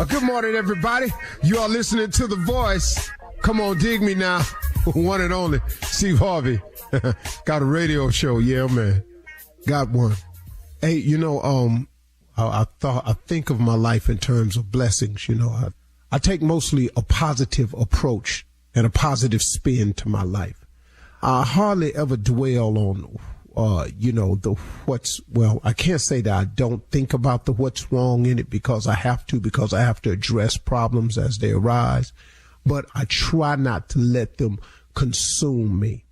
Good morning, everybody. You are listening to The Voice. Come on, dig me now. One and only, Steve Harvey. Got a radio show. Yeah, man. Got one. Hey, I think of my life in terms of blessings. I take mostly a positive approach and a positive spin to my life. I hardly ever dwell on I can't say that I don't think about the what's wrong in it because I have to address problems as they arise, but I try not to let them consume me.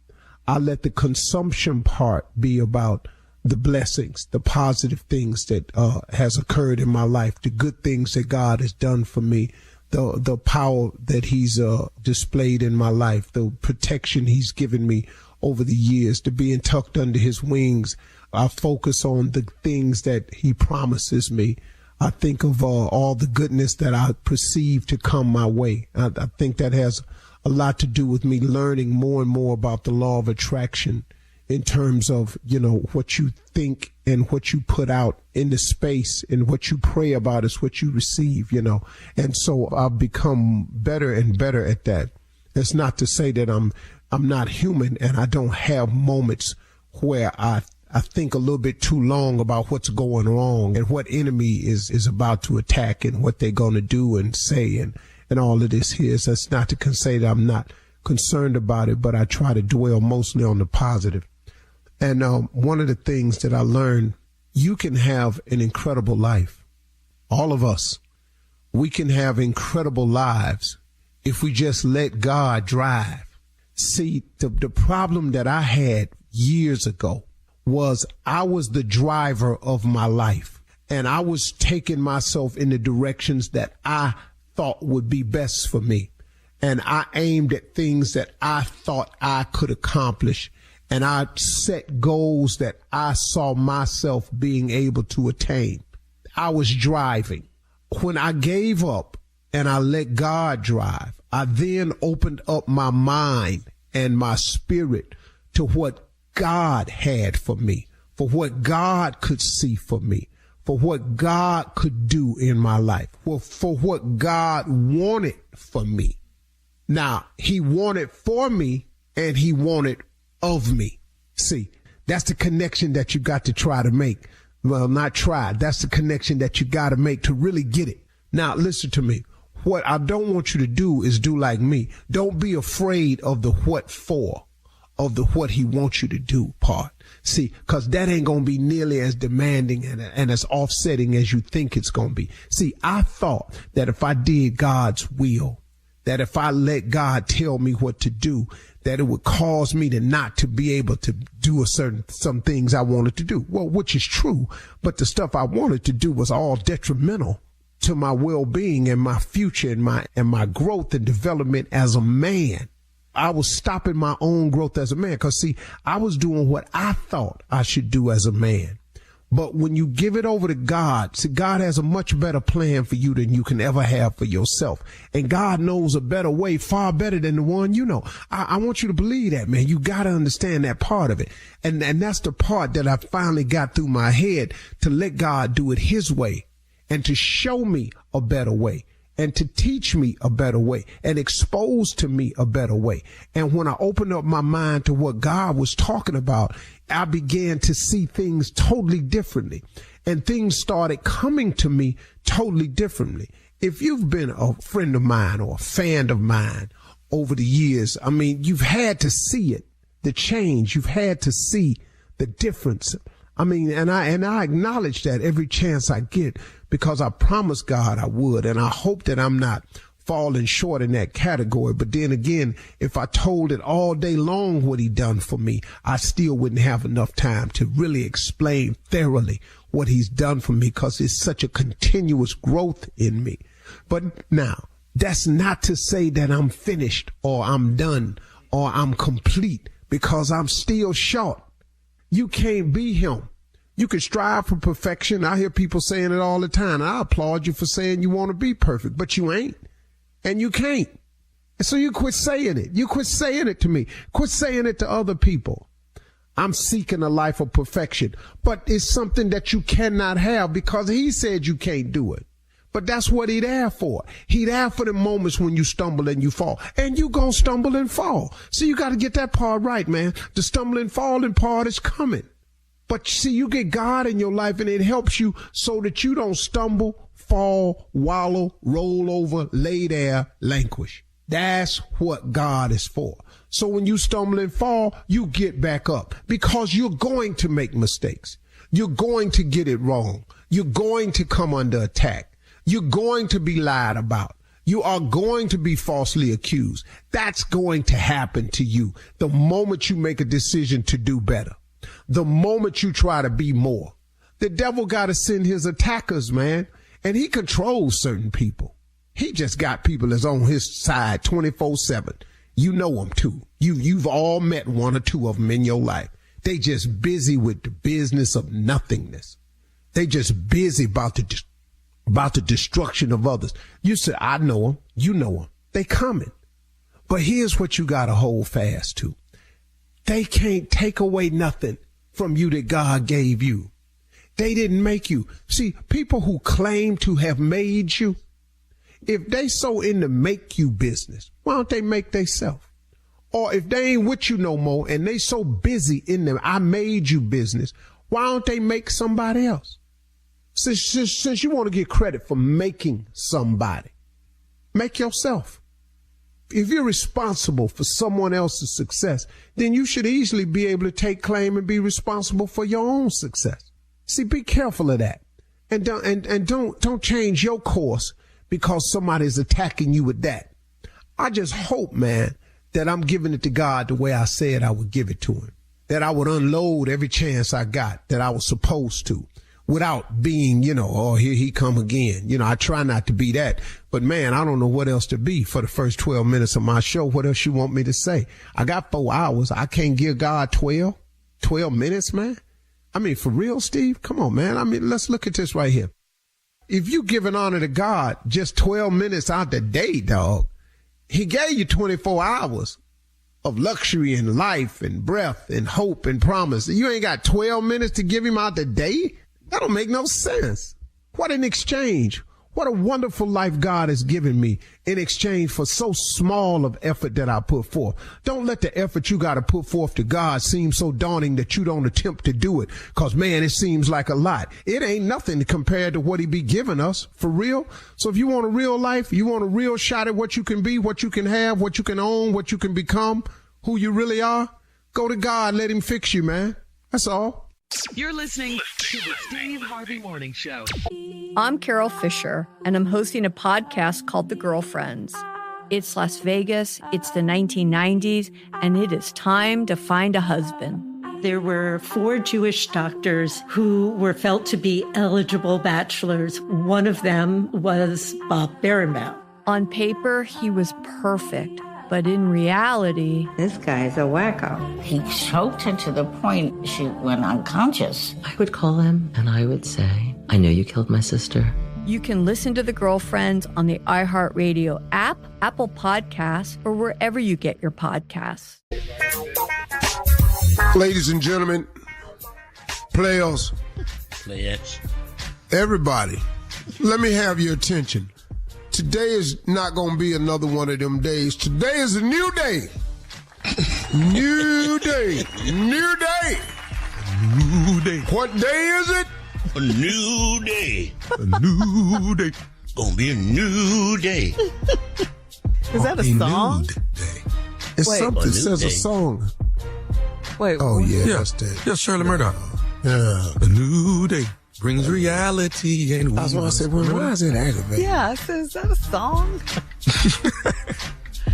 I let the consumption part be about the blessings, the positive things that has occurred in my life, the good things that God has done for me, the power that he's displayed in my life, the protection he's given me over the years, to being tucked under his wings. I focus on the things that he promises me. I think of all the goodness that I perceive to come my way. I think that has a lot to do with me learning more and more about the law of attraction in terms of, what you think and what you put out in the space, and what you pray about is what you receive, And so I've become better and better at that. It's not to say that I'm not human and I don't have moments where I think a little bit too long about what's going wrong and what enemy is about to attack and what they're going to do and say and all of this here. So that's not to say that I'm not concerned about it, but I try to dwell mostly on the positive. And one of the things that I learned, you can have an incredible life. All of us, we can have incredible lives if we just let God drive. See, the problem that I had years ago was I was the driver of my life, and I was taking myself in the directions that I thought would be best for me. And I aimed at things that I thought I could accomplish, and I set goals that I saw myself being able to attain. I was driving. When I gave up and I let God drive, I then opened up my mind and my spirit to what God had for me, for what God could see for me, for what God could do in my life, for what God wanted for me. Now, he wanted for me and he wanted of me. See, that's the connection that you got to try to make. Well, not try. That's the connection that you got to make to really get it. Now, listen to me. What I don't want you to do is do like me. Don't be afraid of the what for, of the what he wants you to do part. See, because that ain't going to be nearly as demanding and as offsetting as you think it's going to be. See, I thought that if I did God's will, that if I let God tell me what to do, that it would cause me to not to be able to do some things I wanted to do. Well, which is true, but the stuff I wanted to do was all detrimental to my well-being and my future and my growth and development as a man. I was stopping my own growth as a man because, see, I was doing what I thought I should do as a man. But when you give it over to God, see, God has a much better plan for you than you can ever have for yourself. And God knows a better way, far better than the one you know. I want you to believe that, man. You got to understand that part of it. And that's the part that I finally got through my head, to let God do it his way and to show me a better way and to teach me a better way and expose to me a better way. And when I opened up my mind to what God was talking about, I began to see things totally differently, and things started coming to me totally differently. If you've been a friend of mine or a fan of mine over the years, I mean, you've had to see it, the change. You've had to see the difference. I mean, and I acknowledge that every chance I get, because I promised God I would, and I hope that I'm not falling short in that category. But then again, if I told it all day long what he done for me, I still wouldn't have enough time to really explain thoroughly what he's done for me, because it's such a continuous growth in me. But now, that's not to say that I'm finished or I'm done or I'm complete, because I'm still short. You can't be him. You can strive for perfection. I hear people saying it all the time. I applaud you for saying you want to be perfect, but you ain't. And you can't. So you quit saying it. You quit saying it to me. Quit saying it to other people. I'm seeking a life of perfection, but it's something that you cannot have because he said you can't do it. But that's what he there for. He there for the moments when you stumble and you fall. And you gonna stumble and fall. So you got to get that part right, man. The stumbling and falling part is coming. But see, you get God in your life and it helps you so that you don't stumble, fall, wallow, roll over, lay there, languish. That's what God is for. So when you stumble and fall, you get back up because you're going to make mistakes. You're going to get it wrong. You're going to come under attack. You're going to be lied about. You are going to be falsely accused. That's going to happen to you the moment you make a decision to do better. The moment you try to be more. The devil got to send his attackers, man, and he controls certain people. He just got people that's on his side 24/7. You know them too. You've all met one or two of them in your life. They just busy with the business of nothingness. They just busy about the destruction of others. You say, I know them. You know them. They coming. But here's what you got to hold fast to. They can't take away nothing from you that God gave you. They didn't make you. See, people who claim to have made you, if they so in the make you business, why don't they make theyself? Or if they ain't with you no more and they so busy in them I made you business, why don't they make somebody else? Since you want to get credit for making somebody, make yourself. If you're responsible for someone else's success, then you should easily be able to take claim and be responsible for your own success. See, be careful of that. And don't change your course because somebody's attacking you with that. I just hope, man, that I'm giving it to God the way I said I would give it to him. That I would unload every chance I got that I was supposed to without being, oh, here he come again. I try not to be that. But, man, I don't know what else to be for the first 12 minutes of my show. What else you want me to say? I got 4 hours. I can't give God 12 minutes, man. I mean, for real, Steve? Come on, man. I mean, let's look at this right here. If you giving honor to God just 12 minutes out the day, dog, he gave you 24 hours of luxury and life and breath and hope and promise. You ain't got 12 minutes to give him out the day? That don't make no sense. What an exchange. What a wonderful life God has given me in exchange for so small of effort that I put forth. Don't let the effort you got to put forth to God seem so daunting that you don't attempt to do it. Cause man, it seems like a lot. It ain't nothing compared to what he be giving us for real. So if you want a real life, you want a real shot at what you can be, what you can have, what you can own, what you can become, who you really are, go to God. Let him fix you, man. That's all. You're listening to the Steve Harvey Morning Show. I'm Carol Fisher, and I'm hosting a podcast called The Girlfriends. It's Las Vegas, it's the 1990s, and it is time to find a husband. There were 4 Jewish doctors who were felt to be eligible bachelors. One of them was Bob Berenbaum. On paper, he was perfect. But in reality, this guy's a wacko. He choked her to the point she went unconscious. I would call him and I would say, I know you killed my sister. You can listen to The Girlfriends on the iHeartRadio app, Apple Podcasts, or wherever you get your podcasts. Ladies and gentlemen, players, everybody, let me have your attention. Today is not going to be another one of them days. Today is a new day. New day. New day. New day. What day is it? A new day. A new day. It's going to be a new day. Is that a song? It's Wait, something that says a song. Wait. Oh, yeah, Yeah, that's that. yeah, Shirley Murdoch. Yeah. A new day brings reality and That's why I said, well, why is it aggravating? Yeah, I said, is that a song?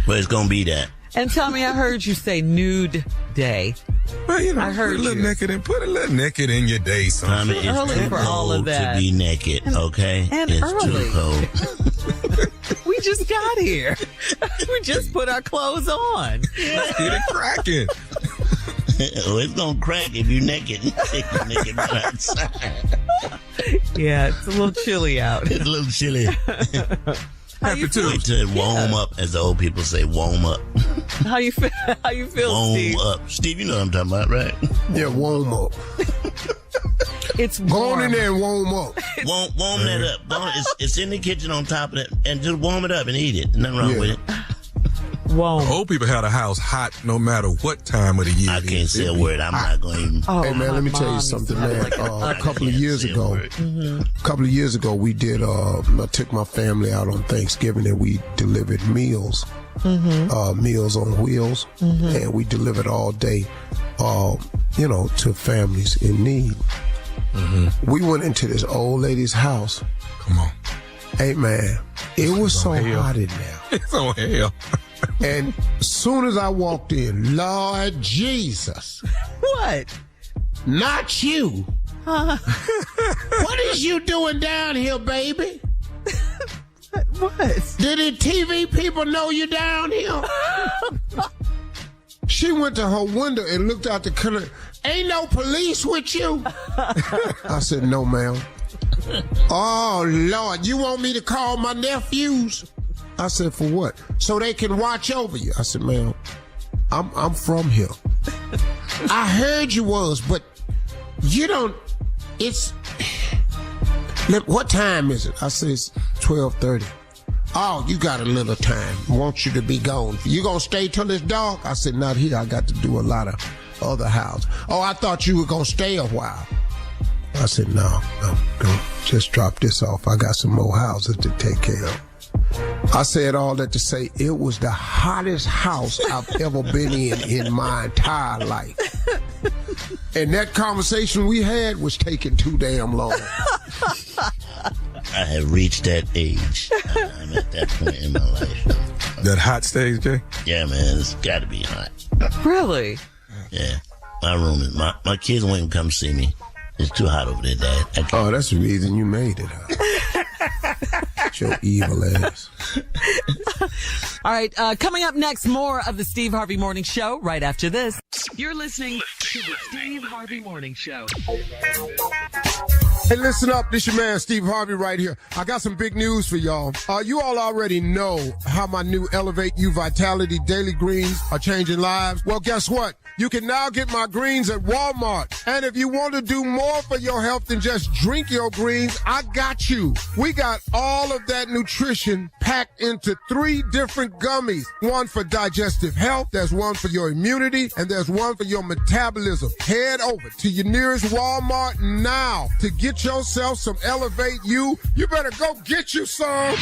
But it's going to be that. And tell me, I heard you say nude day. Well, you know, I heard put a little naked in your day, son. Tommy, it's early too for all of cold that. to be naked, okay? And it's early. too cold. We just got here. We just put our clothes on. Let's get it cracking. Oh, it's going to crack if you're naked. If you're naked outside. Yeah, it's a little chilly out. It's a little chilly. Happy to. Wait till it warm up, as the old people say, warm up. How you feel? How you feel, Warm Steve? up. Steve, you know what I'm talking about, right? Yeah, warm up. It's warm. Go on in there and warm up. Warm that up. It's in the kitchen on top of that, and just warm it up and eat it. Nothing wrong with it. Whoa. Old people had a house hot no matter what time of the year. I can't say a word. I'm not going to. Hey, man, let me tell you something, man. A couple of years ago, we did, I took my family out on Thanksgiving and we delivered meals, Meals on Wheels, and we delivered all day, to families in need. We went into this old lady's house. Come on. Hey, man, it was so hot in there. It's on hell. And as soon as I walked in, Lord Jesus. What? Not you. What is you doing down here, baby? What? Did the TV people know you down here? She went to her window and looked out the corner. Ain't no police with you? I said, no, ma'am. Oh, Lord, you want me to call my nephews? I said, for what? So they can watch over you. I said, ma'am, I'm from here. I heard you was, but you don't, what time is it? I said, it's 12:30. Oh, you got a little time. Want you to be gone. You gonna stay till it's dark? I said, not here. I got to do a lot of other houses. Oh, I thought you were gonna stay a while. I said, no, just drop this off. I got some more houses to take care of. I said all that to say it was the hottest house I've ever been in my entire life. And that conversation we had was taking too damn long. I have reached that age. I'm at that point in my life. That hot stage, Jay? Yeah, man, it's got to be hot. Really? Yeah. My room is, my kids won't even come see me. It's too hot over there, Dad. Oh, that's the reason you made it, huh? Your evil ass. All right, coming up next, more of the Steve Harvey Morning Show right after this. You're listening to the Steve Harvey Morning Show. Hey, listen up. This your man, Steve Harvey, right here. I got some big news for y'all. You all already know how my new Elevate You Vitality Daily Greens are changing lives. Well, guess what? You can now get my greens at Walmart. And if you want to do more for your health than just drink your greens, I got you. We got all of that nutrition packed into 3 different gummies. One for digestive health, there's one for your immunity, and there's one for your metabolism. Head over to your nearest Walmart now to get yourself some Elevate You. You better go get you some.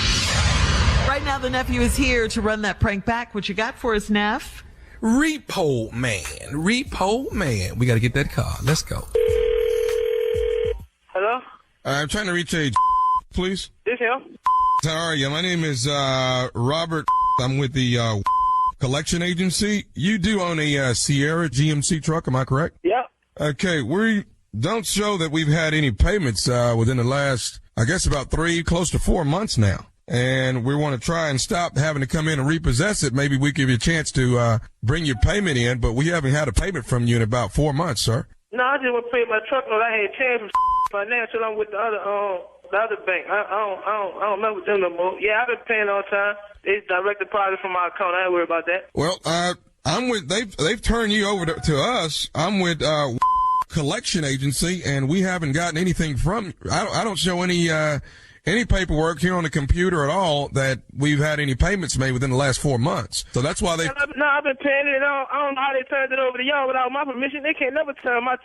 Right now, the nephew is here to run that prank back. What you got for us, Neff? Repo Man. We got to get that car. Let's go. Hello? I'm trying to reach a please. This him. How are you? My name is Robert. I'm with the collection agency. You do own a Sierra GMC truck, am I correct? Yep. Okay, we don't show that we've had any payments within the last, I guess, about 3, close to 4 months now. And we want to try and stop having to come in and repossess it. Maybe we give you a chance to bring your payment in, but we haven't had a payment from you in about 4 months, sir. No, I just want to pay my truck note. I had changed financial. I'm with the other bank. I don't remember them no more. Yeah, I've been paying all the time. They direct deposit from my account. I ain't worried about that. Well, I'm with they've turned you over to us. I'm with collection agency, and we haven't gotten anything from. I don't show any paperwork here on the computer at all that we've had any payments made within the last 4 months. So that's why they. No, I've been paying it. I don't know how they turned it over to y'all without my permission. They can't never turn my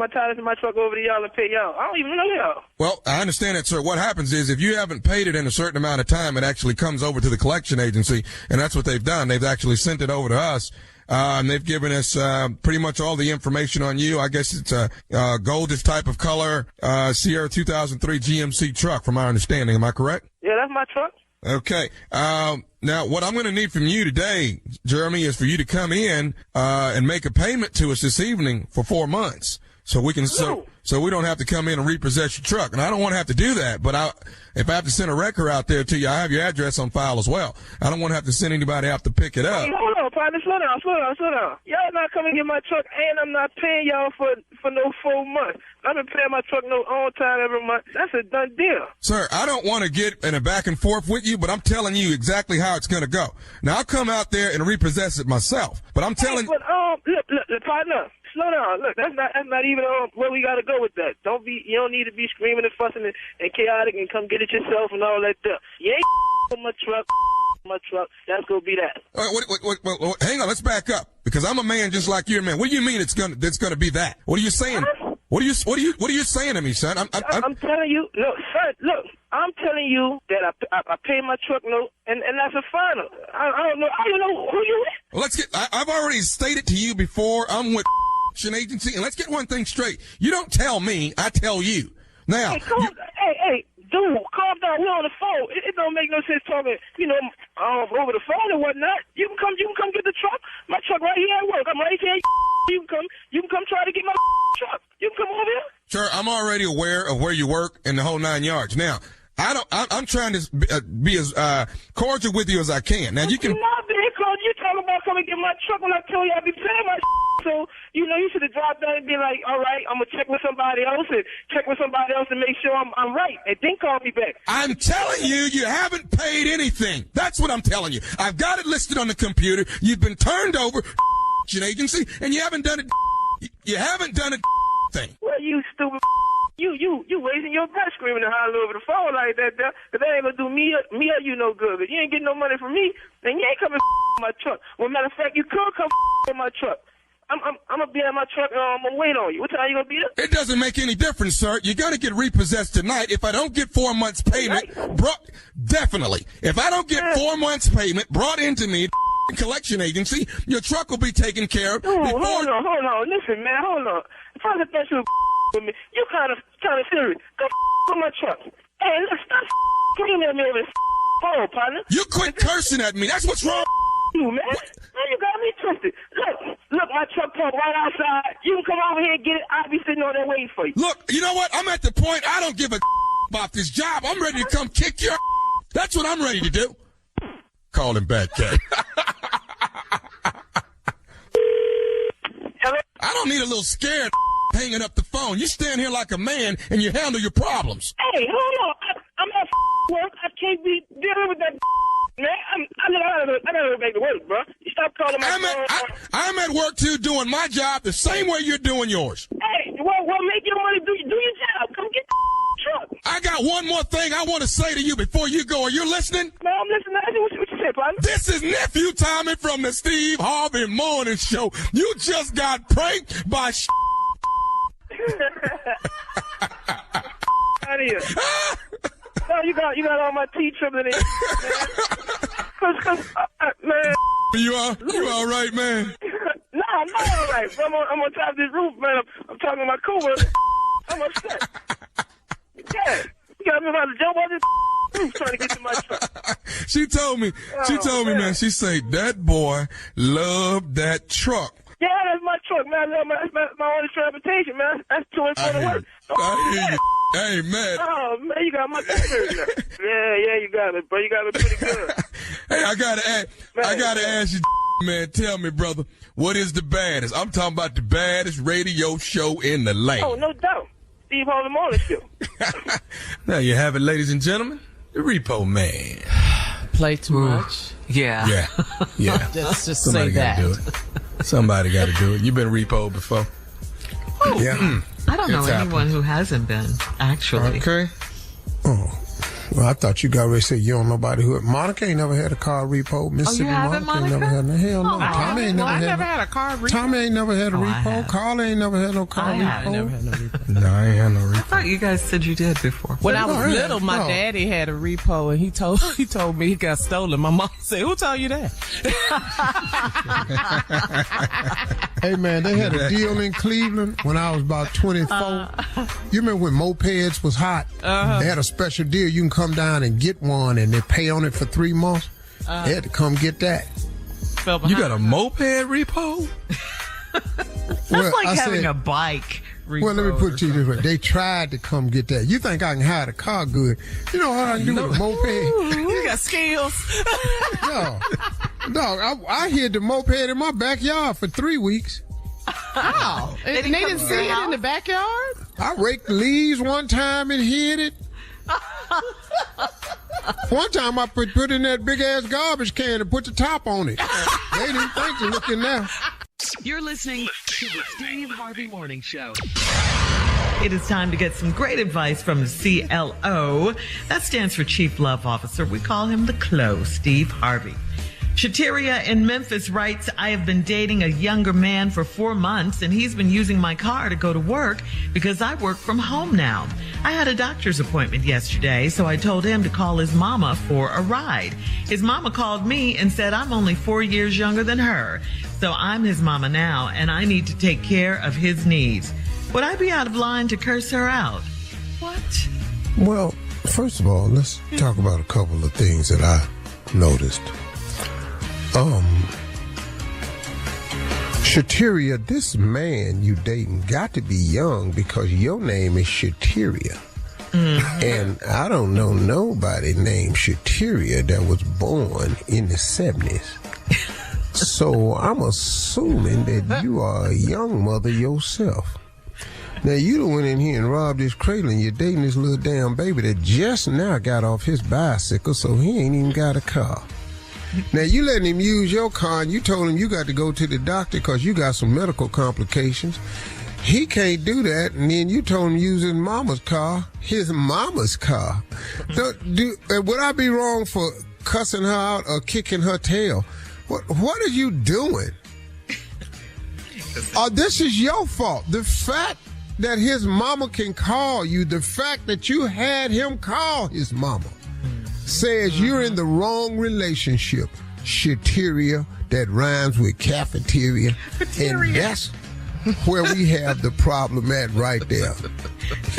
titles and my truck over to y'all and pay y'all. I don't even know y'all. Well, I understand that, sir. What happens is if you haven't paid it in a certain amount of time, it actually comes over to the collection agency, and that's what they've done. They've actually sent it over to us. And they've given us pretty much all the information on you. I guess it's a goldish type of color Sierra 2003 GMC truck, from my understanding. Am I correct? Yeah, that's my truck. Okay. Now, what I'm going to need from you today, Jeremy, is for you to come in and make a payment to us this evening for 4 months. So we can so we don't have to come in and repossess your truck. And I don't want to have to do that, but if I have to send a wrecker out there to you, I have your address on file as well. I don't want to have to send anybody out to pick it up. Hold on, partner. Slow down. Y'all not coming to get my truck, and I'm not paying y'all for no 4 months. I've been paying my truck no on time every month. That's a done deal. Sir, I don't want to get in a back and forth with you, but I'm telling you exactly how it's going to go. Now, I'll come out there and repossess it myself, but I'm telling you. Look, partner. slow down. Look, that's not even where we gotta go with that. You don't need to be screaming and fussing and chaotic and come get it yourself and all that stuff. You ain't in my truck. That's gonna be that. Wait, hang on, let's back up because I'm a man just like you, man. What do you mean it's gonna be that? What are you saying? What are you saying to me, son? I'm telling you, look, son, look. I'm telling you that I paid my truck note, and that's a final. I don't know who you is. Well, I've already stated to you before, I'm with an agency, and let's get one thing straight. You don't tell me, I tell you. Now, hey, dude, calm down. We're on the phone. It don't make no sense talking, over the phone and whatnot. You can come get the truck. My truck right here at work. I'm right here. You can come try to get my truck. You can come over here. Sure, I'm already aware of where you work and the whole 9 yards. Now, I'm trying to be as cordial with you as I can. Now, you can. You're not being cordial. You're talking about coming get my truck when I tell you I be paying my so, you should have dropped down and be like, all right, I'm going to check with somebody else and make sure I'm right. And then call me back. I'm telling you, you haven't paid anything. That's what I'm telling you. I've got it listed on the computer. You've been turned over an agency, and you haven't done it. You haven't done a thing. Well, you stupid. You wasting your breath screaming and hollering over the phone like that, because that ain't gonna do me or you no good. But you ain't getting no money from me, then you ain't coming my truck. Well, matter of fact, you could come in my truck. I'm gonna be at my truck and I'm gonna wait on you. What time you gonna be there? It doesn't make any difference, sir. You're gonna get repossessed tonight. If I don't get 4 months payment, definitely. If I don't get 4 months payment brought into me, collection agency, your truck will be taken care of. Hold on. Listen, man, hold on. If I let that shit with me, you kind of serious. Go with my truck. Hey, let's stop screaming at me over this phone, partner. You quit cursing at me. That's what's wrong. You, man. Man, you got me twisted. Look, my truck parked right outside. You can come over here and get it. I'll be sitting on there waiting for you. Look, you know what? I'm at the point I don't give a about this job. I'm ready to come kick your. That's what I'm ready to do. Call him back, Cat. Hello? I don't need a little scared hanging up the phone. You stand here like a man and you handle your problems. Hey, hold on. I'm at work. I can't be dealing with that. Man, I gotta make it work, bro. You stop calling my phone. I'm at work too, doing my job the same way you're doing yours. Hey, well, make your money, do your job. Come get the truck. I got one more thing I want to say to you before you go. Are you listening? No, I'm listening. What you say, partner? This is Nephew Tommy from the Steve Harvey Morning Show. You just got pranked by out of here. No, you got all my teeth trembling in. Man. You all right, man? No, I'm not all right. I'm on top of this roof, man. I'm talking to my Cuba. I'm upset. Yeah, you got me about to jump on this roof trying to get to my truck. She told me, man. She said that boy loved that truck. Yeah, that's my truck, man. That's my only transportation, man. That's too much for the work. I hear you. Hey, man. Oh, man, you got my fingers. Yeah, you got it, bro. You got it pretty good. Hey, I gotta ask you, man. Tell me, brother, what is the baddest? I'm talking about the baddest radio show in the land. Oh, no doubt. Steve Harvey Morning Show. There you have it, ladies and gentlemen. The Repo Man. Play too much? Yeah. Just Somebody say that. Gotta do it. Somebody got to do it. You've been repoed before. Oh, yeah. I don't know anyone who hasn't been, actually. Okay. Oh. Well, I thought you got ready to say you don't know nobody who. Monica ain't never had a car repo. Mississippi Monica ain't never had no. Hell no. Tommy ain't never I had. never had a car repo. Tommy ain't never had a repo. Carl ain't never had no car repo. I never had no repo. No, I ain't had no repo. I thought you guys said you did before. When I was little, my daddy had a repo, and he told me he got stolen. My mom said, "Who told you that?" Hey man, they had a deal in Cleveland when I was about 24. You remember when mopeds was hot? They had a special deal. You can come down and get one, and they pay on it for 3 months. They had to come get that. You got a moped repo? That's like having a bike repo. Well, let me put it to you this way. They tried to come get that. You think I can hide a car good. You know what I can do with a moped? You got skills. No, I hid the moped in my backyard for 3 weeks. How? They didn't see it in the backyard? I raked leaves one time and hid it. One time I put in that big ass garbage can and put the top on it. They didn't think to look in there. You're listening to the Steve Harvey Morning Show. It is time to get some great advice from the CLO. That stands for Chief Love Officer. We call him the CLO, Steve Harvey. Shateria in Memphis writes, I have been dating a younger man for 4 months, and he's been using my car to go to work because I work from home now. I had a doctor's appointment yesterday, so I told him to call his mama for a ride. His mama called me and said I'm only 4 years younger than her, so I'm his mama now, and I need to take care of his needs. Would I be out of line to curse her out? What? Well, first of all, let's talk about a couple of things that I noticed. Shateria, this man you dating got to be young because your name is Shateria. And I don't know nobody named Shateria that was born in the 70s. So I'm assuming that you are a young mother yourself. Now, you done went in here and robbed this cradle and you're dating this little damn baby that just now got off his bicycle, so he ain't even got a car. Now, you letting him use your car and you told him you got to go to the doctor because you got some medical complications. He can't do that, and then you told him to use his mama's car. Would I be wrong for cussing her out or kicking her tail? What are you doing? This is your fault. The fact that his mama can call you, the fact that you had him call his mama, says you're in the wrong relationship. Shateria, that rhymes with cafeteria. And that's where we have the problem at right there.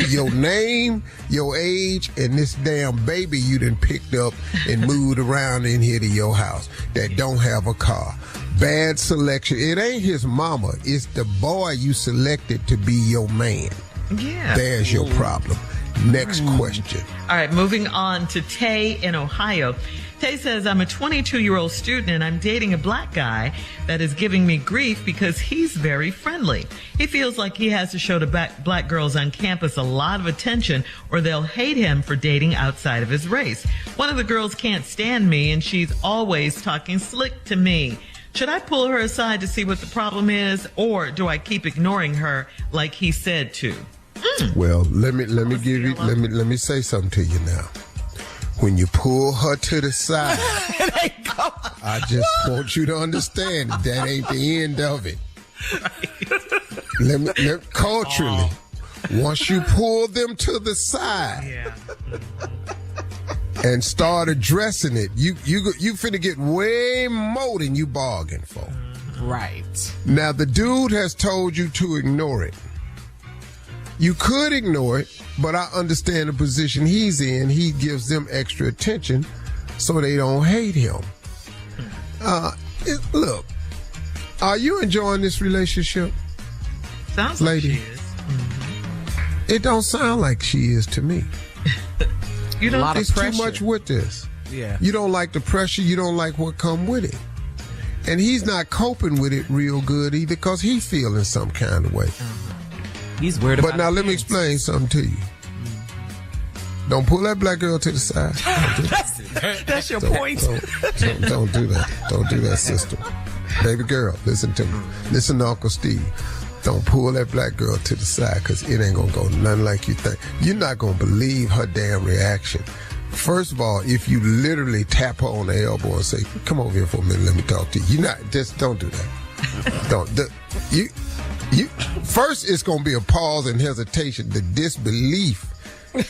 Your name, your age, and this damn baby you done picked up and moved around in here to your house that don't have a car. Bad selection. It ain't his mama. It's the boy you selected to be your man. Yeah. There's your problem. Next question. All right, moving on to Tay in Ohio. Tay says, I'm a 22-year-old student and I'm dating a black guy that is giving me grief because he's very friendly. He feels like he has to show the black girls on campus a lot of attention or they'll hate him for dating outside of his race. One of the girls can't stand me and she's always talking slick to me. Should I pull her aside to see what the problem is, or do I keep ignoring her like he said to? Well, let me say something to you now. When you pull her to the side, I just want you to understand that ain't the end of it. Right. Culturally, once you pull them to the side and start addressing it, you finna get way more than you bargained for. Right. Now, the dude has told you to ignore it. You could ignore it, but I understand the position he's in. He gives them extra attention so they don't hate him. Look, are you enjoying this relationship? Sounds lady? Like she is. Mm-hmm. It don't sound like she is to me. You don't. It's too much with this. Yeah. You don't like the pressure. You don't like what come with it. And he's not coping with it real good either because he's feeling some kind of way. He's weird about it. But now let me explain something to you. Don't pull that black girl to the side. That's your point. Don't do that. Don't do that, sister. Baby girl, listen to me. Listen to Uncle Steve. Don't pull that black girl to the side because it ain't going to go nothing like you think. You're not going to believe her damn reaction. First of all, if you literally tap her on the elbow and say, come over here for a minute, let me talk to you. Don't do that. First, it's going to be a pause and hesitation, the disbelief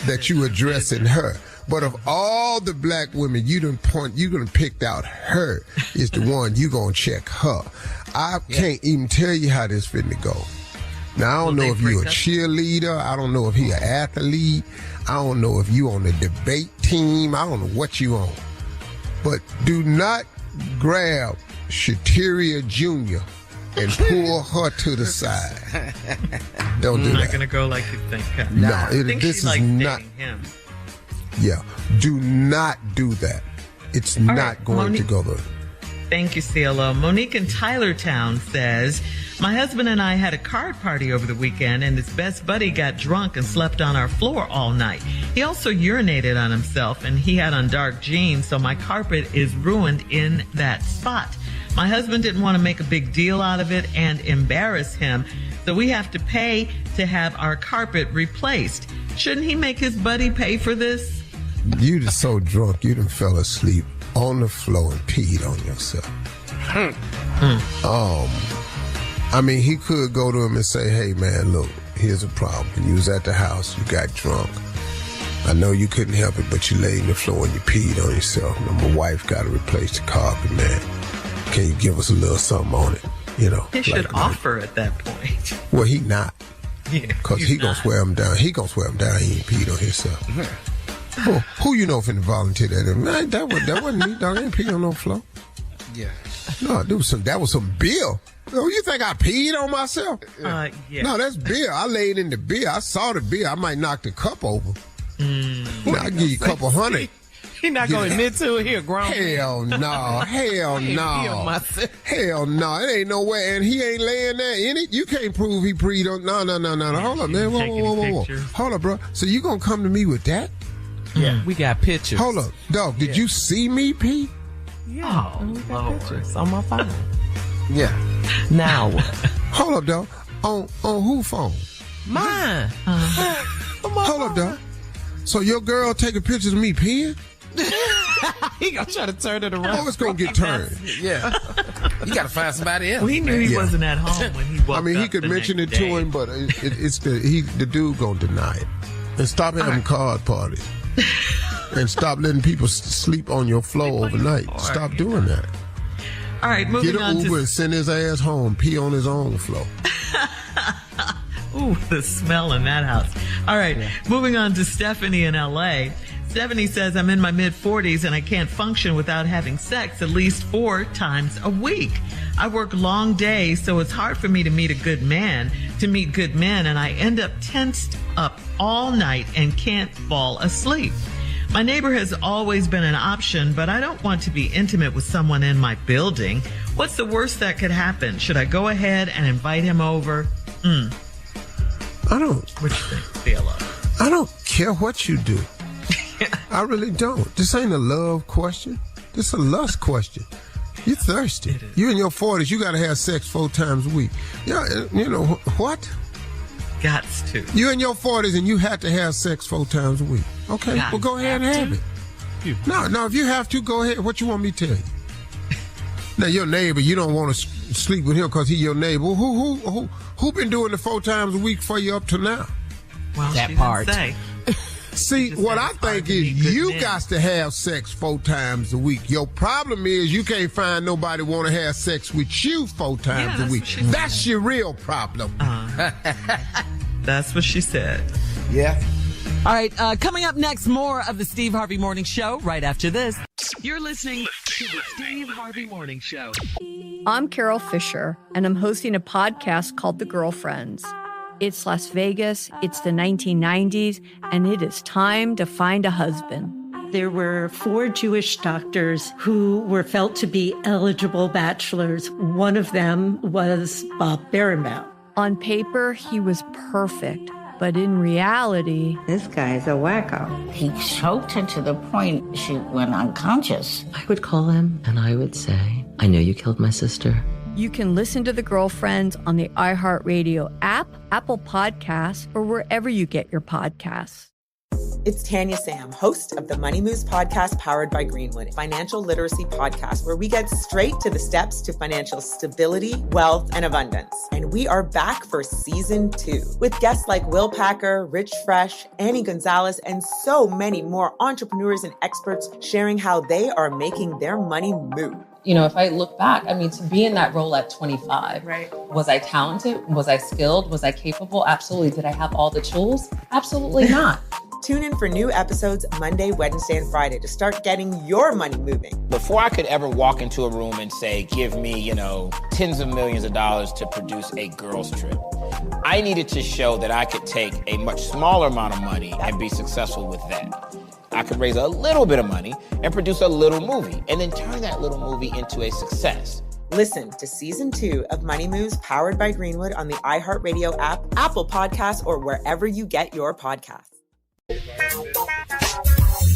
that you addressing her. But of all the black women you done picked out, her is the one you going to check her. I can't even tell you how this finna go. Now, I don't know if you're a cheerleader. I don't know if he an athlete. I don't know if you on the debate team. I don't know what you on. But do not grab Shateria Jr. and pull her to the side. Don't do that. Not gonna go like you think. This is not him. Yeah, do not do that. It's not going to go there. Thank you, CLO. Monique in Tylertown says, my husband and I had a card party over the weekend and his best buddy got drunk and slept on our floor all night. He also urinated on himself and he had on dark jeans, so my carpet is ruined in that spot. My husband didn't want to make a big deal out of it and embarrass him, so we have to pay to have our carpet replaced. Shouldn't he make his buddy pay for this? You just so drunk, you done fell asleep on the floor and peed on yourself. I mean, he could go to him and say, hey, man, look, here's a problem. You was at the house, you got drunk. I know you couldn't help it, but you laid on the floor and you peed on yourself. Now, my wife got to replace the carpet, man. Can you give us a little something on it? You know, he should offer at that point. Well, he not. Yeah, because he gonna swear him down. He gonna swear him down. He ain't peed on himself. Well, who you know finna volunteer that? Man, that wasn't me, dog. I ain't peed on no floor. Yeah. No, that was some beer. Oh, you think I peed on myself? Yeah. No, that's beer. I laid in the beer. I saw the beer. I might knock the cup over. Now, I give you a couple $100. He not going to admit to it. He a grown man. Hell no. Hell no. Hell no. It ain't no way. And he ain't laying there in it. You can't prove he peed on. No. Hold up, man. Whoa. Hold up, bro. So you going to come to me with that? Yeah. We got pictures. Hold up. Dog, did you see me pee? Yeah. We got pictures on my phone. Yeah. Now what? Hold up, dog. On who phone? Mine. Hold up, dog. So your girl taking pictures of me peeing? He gonna try to turn it around. Oh, it's gonna get turned. Yeah. You gotta find somebody else. Well, he knew he wasn't at home when he woke up. I mean, he could mention it to him, but it's the dude gonna deny it. And stop having card parties. And stop letting people sleep on your floor overnight. Stop doing that. All right, moving on to... Get an Uber and send his ass home, pee on his own floor. Ooh, the smell in that house. All right, moving on to Stephanie in L.A. Stephanie says, I'm in my mid-40s and I can't function without having sex at least 4 times a week. I work long days, so it's hard for me to meet good men, and I end up tensed up all night and can't fall asleep. My neighbor has always been an option, but I don't want to be intimate with someone in my building. What's the worst that could happen? Should I go ahead and invite him over? I don't. What do you think, CLO? I don't care what you do. I really don't. This ain't a love question. This is a lust question. You're thirsty. You in your 40s, you got to have sex 4 times a week. Yeah, you know, what? Gots to. You in your 40s and you have to have sex 4 times a week. Okay, well, go ahead and have it. No, if you have to, go ahead. What you want me to tell you? Now, your neighbor, you don't want to sleep with him because he's your neighbor. Who been doing the 4 times a week for you up to now? Well, that part. See, what I think is you got to have sex 4 times a week. Your problem is you can't find nobody want to have sex with you 4 times a week. That's your real problem. That's what she said. Yeah. All right, coming up next, more of the Steve Harvey Morning Show right after this. You're listening to the Steve Harvey Morning Show. I'm Carol Fisher, and I'm hosting a podcast called The Girlfriends. It's Las Vegas, it's the 1990s, and it is time to find a husband. There were 4 Jewish doctors who were felt to be eligible bachelors. One of them was Bob Berenbaum. On paper, he was perfect, but in reality... This guy's a wacko. He choked her to the point she went unconscious. I would call him and I would say, I know you killed my sister. You can listen to The Girlfriends on the iHeartRadio app, Apple Podcasts, or wherever you get your podcasts. It's Tanya Sam, host of the Money Moves podcast powered by Greenwood, financial literacy podcast where we get straight to the steps to financial stability, wealth, and abundance. And we are back for season 2 with guests like Will Packer, Rich Fresh, Annie Gonzalez, and so many more entrepreneurs and experts sharing how they are making their money move. You know, if I look back, I mean, to be in that role at 25, was I talented? Was I skilled? Was I capable? Absolutely. Did I have all the tools? Absolutely not. Tune in for new episodes Monday, Wednesday, and Friday to start getting your money moving. Before I could ever walk into a room and say, give me, tens of millions of dollars to produce a girls trip, I needed to show that I could take a much smaller amount of money and be successful with that. I could raise a little bit of money and produce a little movie and then turn that little movie into a success. Listen to season 2 of Money Moves powered by Greenwood on the iHeartRadio app, Apple Podcasts, or wherever you get your podcasts.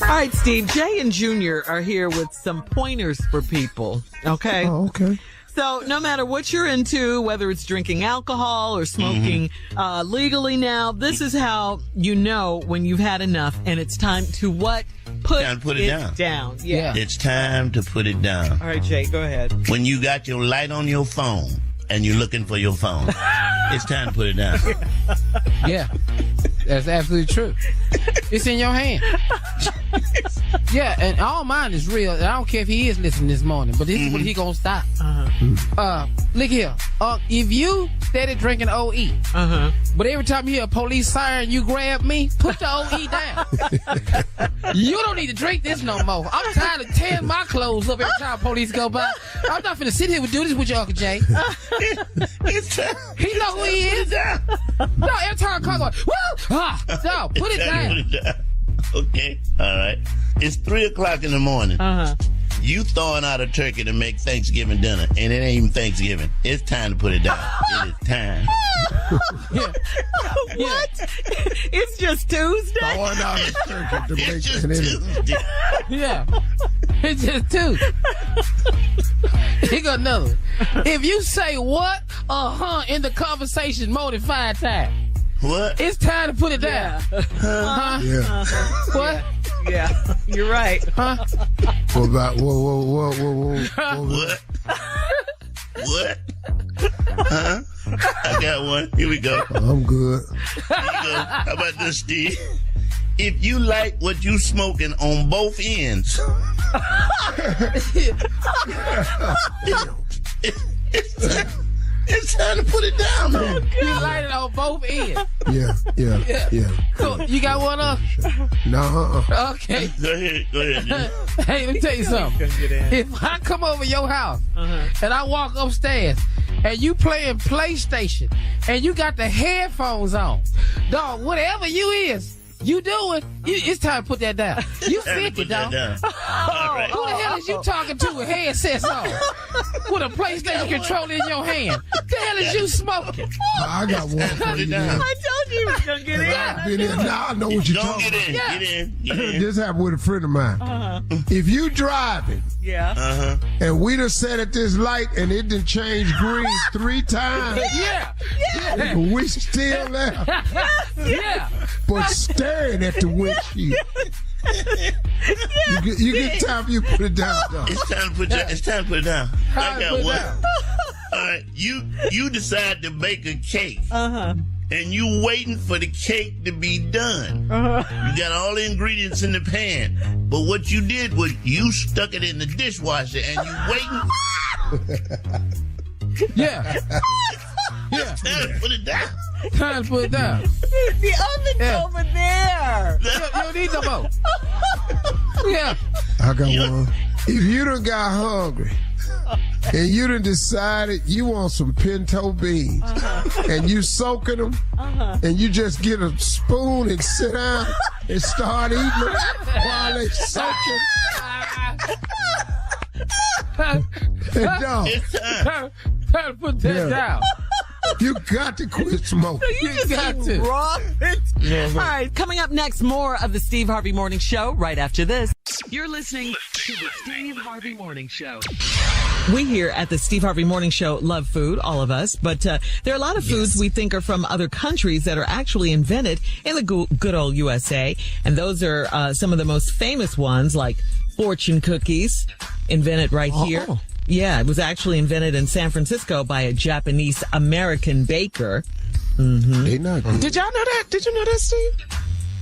All right, Steve, Jay and Junior are here with some pointers for people. Okay. Oh, okay. So no matter what you're into, whether it's drinking alcohol or smoking legally now, this is how you know when you've had enough and it's time to what? Put it down. Yeah. It's time to put it down. All right, Jay, go ahead. When you got your light on your phone and you're looking for your phone, it's time to put it down. Yeah. That's absolutely true. It's in your hand. Yeah, and all mine is real. I don't care if he is listening this morning, but this is when he gonna stop. Look here. If you steady drinking OE, but every time you hear a police siren, you grab me, put the OE down. You don't need to drink this no more. I'm tired of tearing my clothes up every time police go by. I'm not finna sit here and do this with your Uncle Jay. He know who he is. No, every time I call, going, no, put it down. Okay, all right. It's 3:00 in the morning. You throwing out a turkey to make Thanksgiving dinner, and it ain't even Thanksgiving. It's time to put it down. It is time. What? It's just Tuesday? Throwing out a turkey to make Tuesday. Yeah. It's just Tuesday. Here go another one. If you say what, in the conversation more than 5 times, what? It's time to put it down. Yeah. What? Yeah, you're right. What about whoa. What? What? I got one. Here we go. I'm good. Here you go. How about this, Steve? If you like what you smoking on both ends, it's time to put it down, man. You light it on both ends. Yeah. Cool. You got one up? No. Okay. Go ahead. Hey, let me tell you something. If I come over your house and I walk upstairs and you playing PlayStation and you got the headphones on, dog, whatever you doing, it's time to put that down. You 50, dog. Right. Who the hell is you talking to with headsets on? With a PlayStation controller in your hand? The hell is you smoking? I got one for you. I told you he was going to get in. Now I know what you're talking about. Get in. This happened with a friend of mine. If you driving, and we done sat at this light and it done changed green 3 times. Yeah. We still there. Yeah. But staring at the windshield. You get time for you to put it down, though. It's time to put it down. I got one. All right, you decide to bake a cake. And you waiting for the cake to be done. You got all the ingredients in the pan. But what you did was you stuck it in the dishwasher and you waiting. Yeah. It's time to put it down. Time to put it down. The oven's over there. You don't need no more. Yeah. I got one. If you done got hungry and you done decided you want some pinto beans and you soaking them and you just get a spoon and sit down and start eating them while they soaking. It's time. Time to put that down. You got to quit smoking. You got to. All right, coming up next, more of the Steve Harvey Morning Show right after this. You're listening to the Steve Harvey Morning Show. We here at the Steve Harvey Morning Show love food, all of us, but there are a lot of foods we think are from other countries that are actually invented in the good old USA, and those are some of the most famous ones, like fortune cookies, invented right here. Yeah, it was actually invented in San Francisco by a Japanese-American baker. They not good. Did y'all know that? Did you know that, Steve?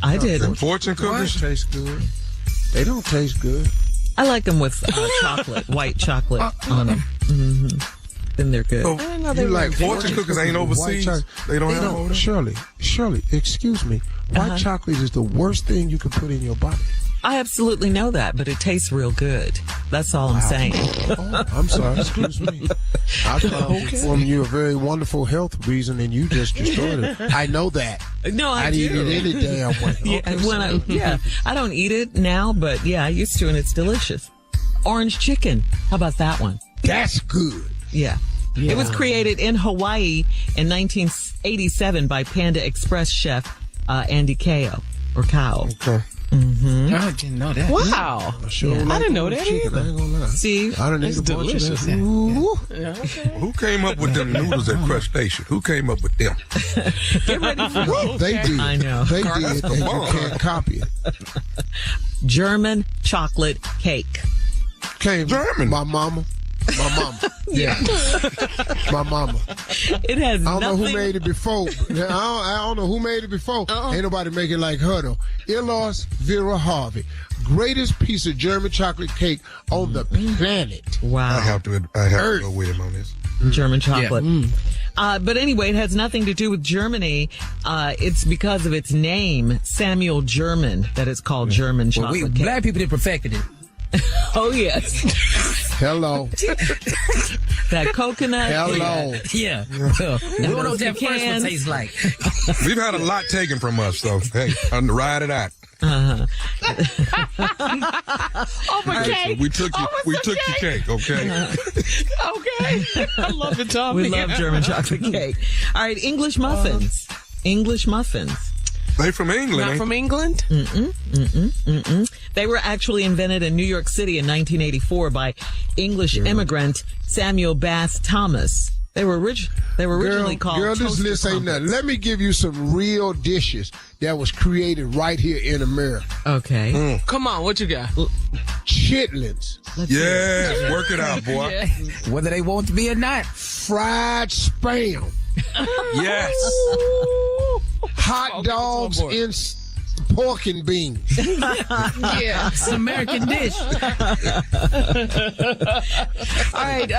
I did. Fortune cookies taste good. They don't taste good. I like them with chocolate, white chocolate on them. Then they're good. You like fortune cookies ain't overseas? They don't have them. Shirley, excuse me. White chocolate is the worst thing you can put in your body. I absolutely know that, but it tastes real good. That's all I'm saying. Oh, I'm sorry. Excuse me. I thought I was informing you a very wonderful health reason, and you just destroyed it. I know that. No, I do. eat it any damn way. I don't eat it now, but yeah, I used to, and it's delicious. Orange chicken. How about that one? That's good. Yeah. It was created in Hawaii in 1987 by Panda Express chef Andy Kao. Okay. Mm-hmm. I didn't know that. Wow. I didn't know that either. I ain't gonna lie. See, I done ate a bunch of that. Ooh. Yeah, okay. Who came up with them noodles at Crush Station? Who came up with them? get ready for They did. I know. They did, and you can't copy it. German chocolate cake. Came German. My mama. Yeah. My mama. It has I don't know who nothing. made it before. I don't know who made it before. Ain't nobody make it like her, though. Eloise Vera Harvey. Greatest piece of German chocolate cake on the planet. Wow. I have to go with him on this. German chocolate. Yeah. But anyway, it has nothing to do with Germany. It's because of its name, Samuel German, that it's called German chocolate cake. Black people that perfected it. Oh, yes. Hello. That coconut. Hello. Yeah. We don't know what that first one tastes like. We've had a lot taken from us, so hey, ride it out. Uh-huh. So we took your cake, okay? Okay. I love it, Tommy. We love German chocolate cake. All right, English muffins. English muffins. They from England, Not from England? They were actually invented in New York City in 1984 by English immigrant Samuel Bass Thomas. They were originally called Girl, this toaster list ain't crumpets. nothing. Let me give you some real dishes that was created right here in America. Okay. Come on, what you got? Chitlins. Yes, work it out, boy. Yeah. Whether they want to be or not. Fried spam. Yes. Hot dogs in pork and beans. Yeah, it's an American dish. All right,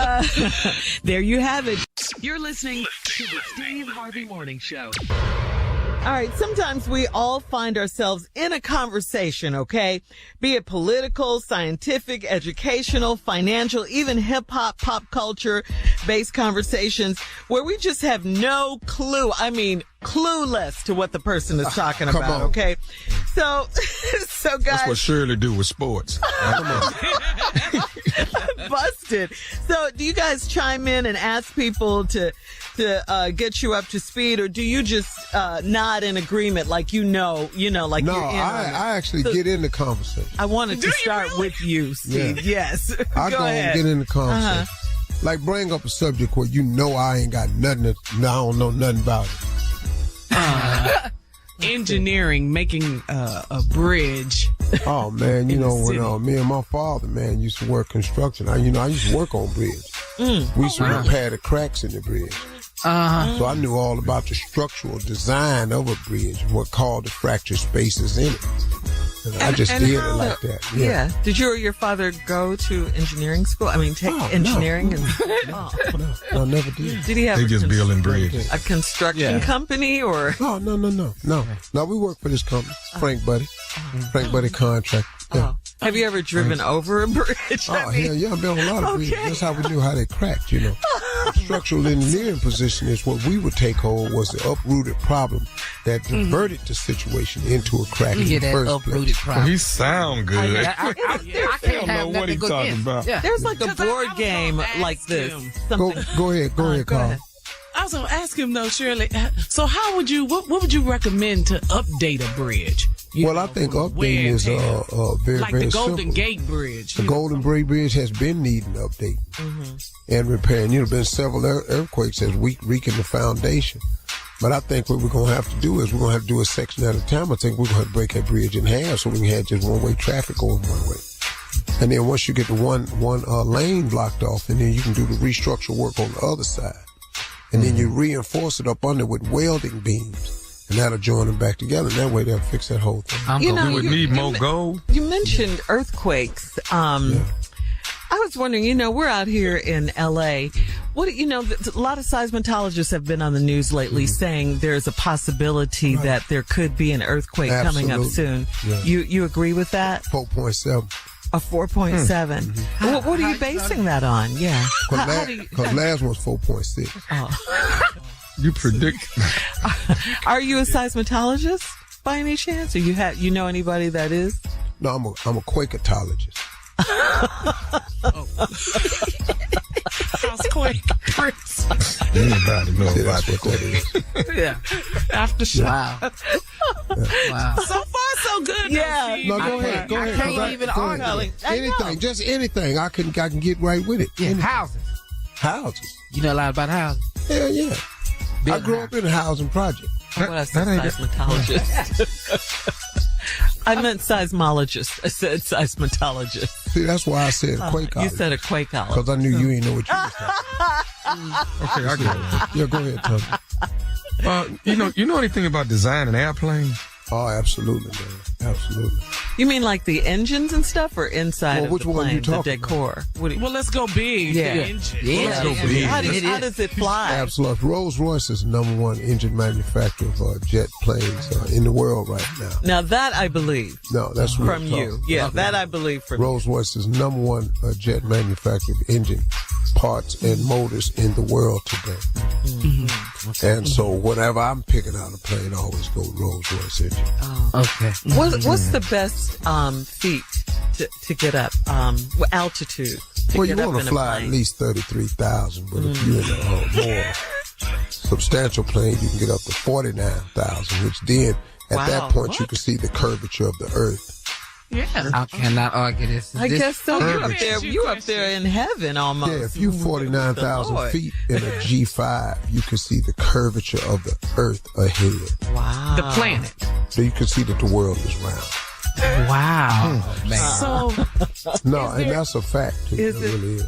there you have it. You're listening to the Steve Harvey Morning Show. All right, sometimes we all find ourselves in a conversation, okay? Be it political, scientific, educational, financial, even hip-hop, pop culture-based conversations where we just have no clue. I mean, clueless to what the person is talking Come about, on. okay? So guys. That's what Shirley do with sports. Come on. Busted. So do you guys chime in and ask people to get you up to speed, or do you just nod in agreement like like No, you're in on it? I actually get in the conversation. I wanted to start with you, Steve. Yeah. Yes. I go and get in the conversation. Like, bring up a subject where you know I ain't got nothing I don't know nothing about it. Engineering, making a bridge. Oh, man, you In the know, city. when me and my father, man, used to work construction. I used to work on bridge. We used to repair the cracks in the bridge. So I knew all about the structural design of a bridge, what called the fracture spaces in it. And I just did it like that. Yeah. Did you or your father go to engineering school? I mean, take engineering? No, I never did. Did he have They just building bridges. a construction company or? Oh, no. No, we work for this company, Frank Buddy Contract. Yeah. Have you ever driven over a bridge? Oh, hell yeah, I've been on a lot of bridges. That's how we knew how they cracked, Structural engineering position is what we would take hold was the uprooted problem that diverted the situation into a crack in the first uprooted place. Well, he sound good. I can't know what he's talking about. Yeah. There's like a board game like this. Go ahead, Carl. I was going to ask him, though, Shirley, so what would you recommend to update a bridge? Well, I think updating is very, like very the Golden simple. Gate Bridge. The Golden Gate Bridge has been needing update and repairing. Been several earthquakes that's weakened the foundation. But I think what we're going to have to do is we're going to have to do a section at a time. I think we're going to have to break that bridge in half so we can have just one-way traffic going one way. And then once you get the one lane blocked off, and then you can do the restructure work on the other side. And then you reinforce it up under with welding beams. And that'll join them back together. And that way they'll fix that whole thing. We would need more gold. You mentioned earthquakes. I was wondering, we're out here in LA. A lot of seismologists have been on the news lately saying there's a possibility that there could be an earthquake coming up soon. Yeah. You agree with that? 4.7. A 4.7. What are you basing that on? Yeah. Because last one was 4.6. Oh. You predict. Are you a seismologist by any chance? Or you know anybody that is? No, I'm a Quaketologist. How's Quake, Chris? Anybody know See, about that's what that is. Yeah. Aftershock. Wow. So far, so good, Yeah. No, go ahead. Go ahead. I can't even argue. Anything, just anything. I can get right with it. Yeah, houses. Houses. You know a lot about houses? Hell yeah. I grew up in a housing project. Well, I said seismologist. I meant seismologist. I said seismologist. See, that's why I said quakeologist. You said a quakeologist. Because I knew you ain't know what you was talking about. Okay, I get it. Yeah, go ahead, Tubby. You know anything about designing airplanes? Oh, absolutely, man. Absolutely. You mean like the engines and stuff, or inside of which the one plane, you the talking decor? Well, let's go big. Yeah. The engine. Yeah. Let's go big. How does it fly? Absolutely. Rolls-Royce is the number one engine manufacturer of jet planes in the world right now. Now that I believe. No, that's from you. Yeah, that I believe from Rolls-Royce is number one jet manufacturer of engine parts and motors in the world today. Mm-hmm. And so whatever I'm picking out a plane, I always go Rolls-Royce engine. Oh. Okay. What's the best feat to get up? Altitude. Well, you want to fly at least 33,000, but if you're in a more substantial plane, you can get up to 49,000, which then at that point you can see the curvature of the Earth. Yeah. I cannot argue this. I guess so. You up there in heaven almost. Yeah, if you're 49,000 feet in a G5, you can see the curvature of the Earth ahead. Wow. The planet. So you can see that the world is round. Wow. Man. So, no, and that's a fact, too. It really is.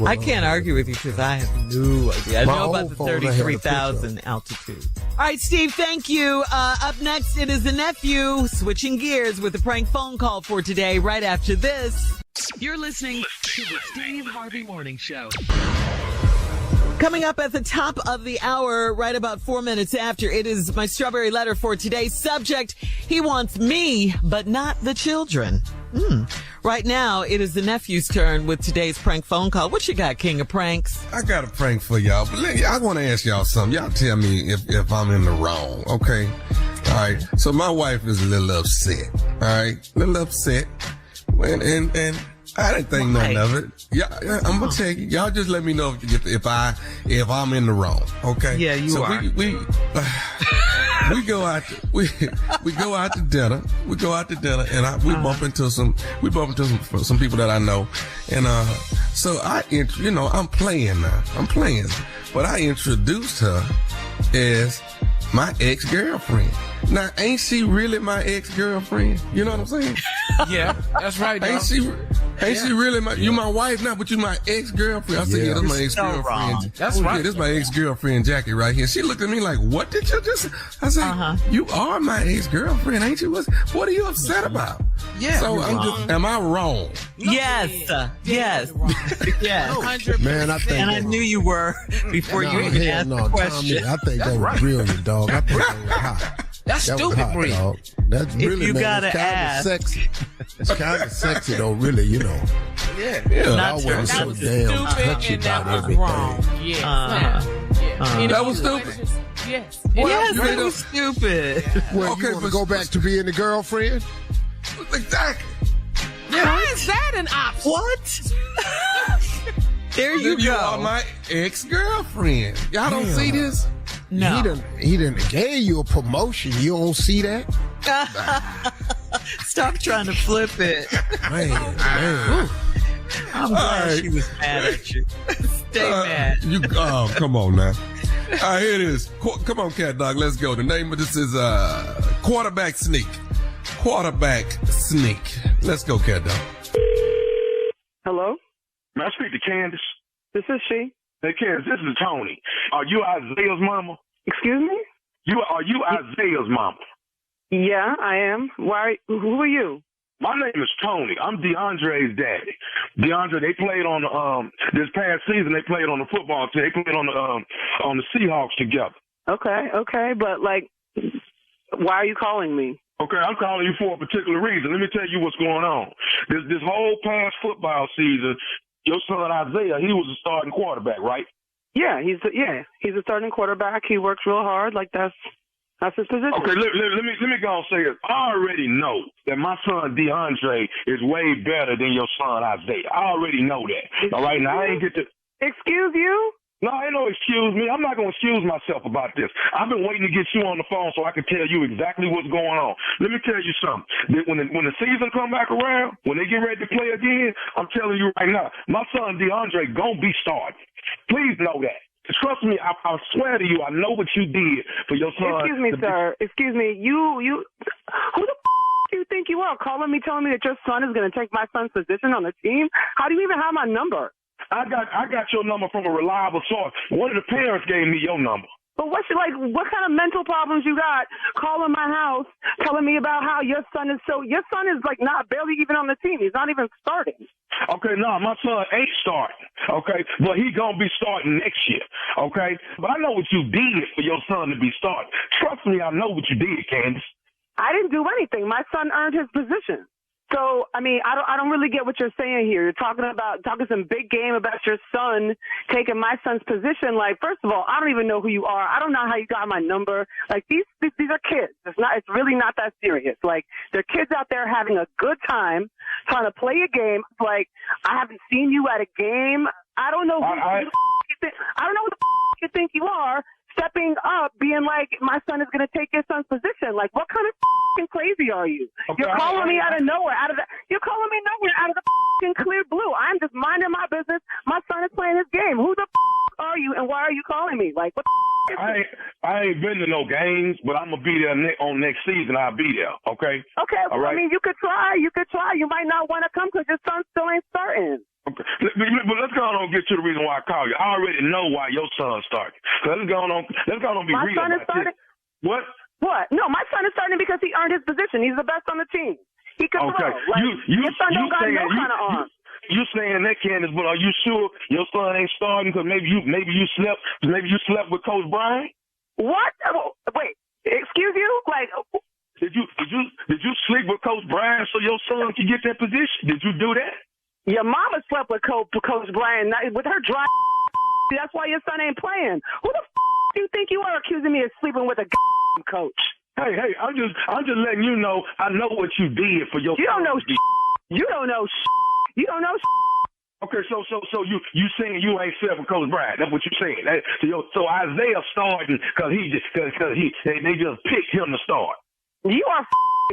I can't argue with you because I have no idea. I know about the 33,000 altitude. All right, Steve, thank you. Up next, it is the nephew switching gears with a prank phone call for today right after this. You're listening to the Steve Harvey Morning Show. Coming up at the top of the hour, right about 4 minutes after, it is my strawberry letter for today's subject. He wants me, but not the children. Right now, it is the nephew's turn with today's prank phone call. What you got, King of Pranks? I got a prank for y'all, but I want to ask y'all something. Y'all tell me if I'm in the wrong, okay? All right. So my wife is a little upset, all right? A little upset. And I didn't think nothing of it. Yeah, I'm gonna tell you. Y'all just let me know if I'm in the wrong, okay? Yeah, you are. We go out. We go out to dinner. We go out to dinner, and we bump into some people that I know, and so I'm playing now. But I introduced her as my ex-girlfriend. Now, ain't she really my ex-girlfriend? You know what I'm saying? Yeah, that's right. Ain't she really you my wife now, but you my ex-girlfriend. I said, yeah, that's my ex-girlfriend. That's right. Yeah, this is my ex-girlfriend, Jackie, right here. She looked at me like, what did you just... I said, you are my ex-girlfriend, ain't you? What are you upset about? Yeah. So am I wrong? Yes. Yes. Yes. Man, I think... And I knew you were before you even asked the question. Tommy, I think that was brilliant, dog. I think that was hot. That's stupid, Bree. That's really, you man, gotta it's kind ask. of sexy. It's kind of sexy, though, really, you know. Yeah. I wasn't so damn touchy about everything. That was stupid. Yes. Yes, it was stupid. Well, you want to go back to being the girlfriend? Exactly. Yeah. How is that an option? What? There you go. You are my ex-girlfriend. Y'all don't see this? No. He done gave you a promotion. You don't see that? Stop trying to flip it. Man. I'm glad she was mad at you. Stay mad. Come on now. All right, here it is. Come on, Cat Dog. Let's go. The name of this is Quarterback Sneak. Quarterback Sneak. Let's go, Cat Dog. Hello? May I speak to Candace? This is she. Hey, Candace, this is Tony. Are you Isaiah's mama? Excuse me? Are you Isaiah's mama? Yeah, I am. Why? Who are you? My name is Tony. I'm DeAndre's daddy. DeAndre, they played on this past season. They played on the football team. They played on the Seahawks together. Okay, but why are you calling me? Okay, I'm calling you for a particular reason. Let me tell you what's going on. This whole past football season, your son Isaiah, he was a starting quarterback, right? Yeah, he's a starting quarterback. He works real hard. That's his position. Okay, let me go and say this. I already know that my son DeAndre is way better than your son Isaiah. I already know that. All right, now I ain't get to. Excuse you? No, ain't no excuse me. I'm not going to excuse myself about this. I've been waiting to get you on the phone so I can tell you exactly what's going on. Let me tell you something. When the season come back around, when they get ready to play again, I'm telling you right now, my son DeAndre going to be starting. Please know that. Trust me, I swear to you, I know what you did for your son. Excuse me, sir. Excuse me. You who the do you think you are? Calling me, telling me that your son is going to take my son's position on the team? How do you even have my number? I got your number from a reliable source. One of the parents gave me your number. But what kind of mental problems you got calling my house, telling me about how your son is like not barely even on the team. He's not even starting. Okay, no, my son ain't starting, okay? But he gonna be starting next year, okay? But I know what you did for your son to be starting. Trust me, I know what you did, Candace. I didn't do anything. My son earned his position. So, I mean, I don't really get what you're saying here. You're talking some big game about your son taking my son's position. Like, first of all, I don't even know who you are. I don't know how you got my number. Like, these are kids. It's really not that serious. Like, they're kids out there having a good time, trying to play a game. Like, I haven't seen you at a game. I don't know who you think you are, stepping up, being like, my son is going to take your son's position. Like, what kind of crazy are you? Okay, you're calling me out of nowhere, you're calling me nowhere out of the clear blue. I'm just minding my business. My son is playing his game. Who the are you, and why are you calling me? Like, what the I ain't been to no games, but I'm going to be there on next season. I'll be there, okay? Okay, well, right. I mean, you could try. You might not want to come because your son still ain't starting. Okay. But let's go on and get to the reason why I called you. I already know why your son started. So let's go on and be my real son is starting? What? What? No, my son is starting because he earned his position. He's the best on the team. He can throw. Like, your son don't got no kind of arm. You saying that, Candace, but are you sure your son ain't starting because maybe you slept with Coach Brian? What? Wait, excuse you? Like, did you sleep with Coach Brian so your son could get that position? Did you do that? Your mama slept with Coach Brian with her dry. That's why your son ain't playing. Who the do you think you are accusing me of sleeping with a coach? Hey, I'm just letting you know. I know what you did for your. You don't know. You don't know. You don't know. Okay, so you saying you ain't slept with Coach Brian? That's what you're saying. So Isaiah starting because they just picked him to start. You are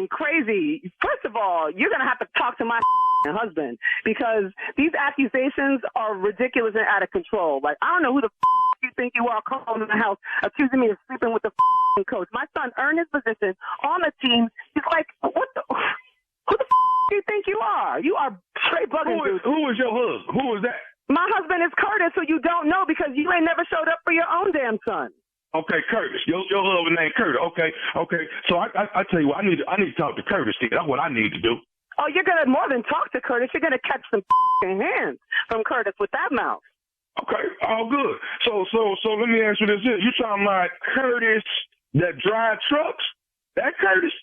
crazy. First of all, you're gonna have to talk to my husband because these accusations are ridiculous and out of control. Like, I don't know who the you think you are calling in the house accusing me of sleeping with the coach. My son earned his position on the team. He's like, what the? Who the do you think you are? You are straight bugging. Who is your husband? Who is that? My husband is Curtis, who you don't know because you ain't never showed up for your own damn son. Okay, Curtis. Your husband named Curtis. Okay. So I tell you what, I need to talk to Curtis. That's what I need to do. Oh, you're gonna more than talk to Curtis. You're gonna catch some hands from Curtis with that mouth. Okay, all good. So let me ask you this: you talking about Curtis that drive trucks? That Curtis?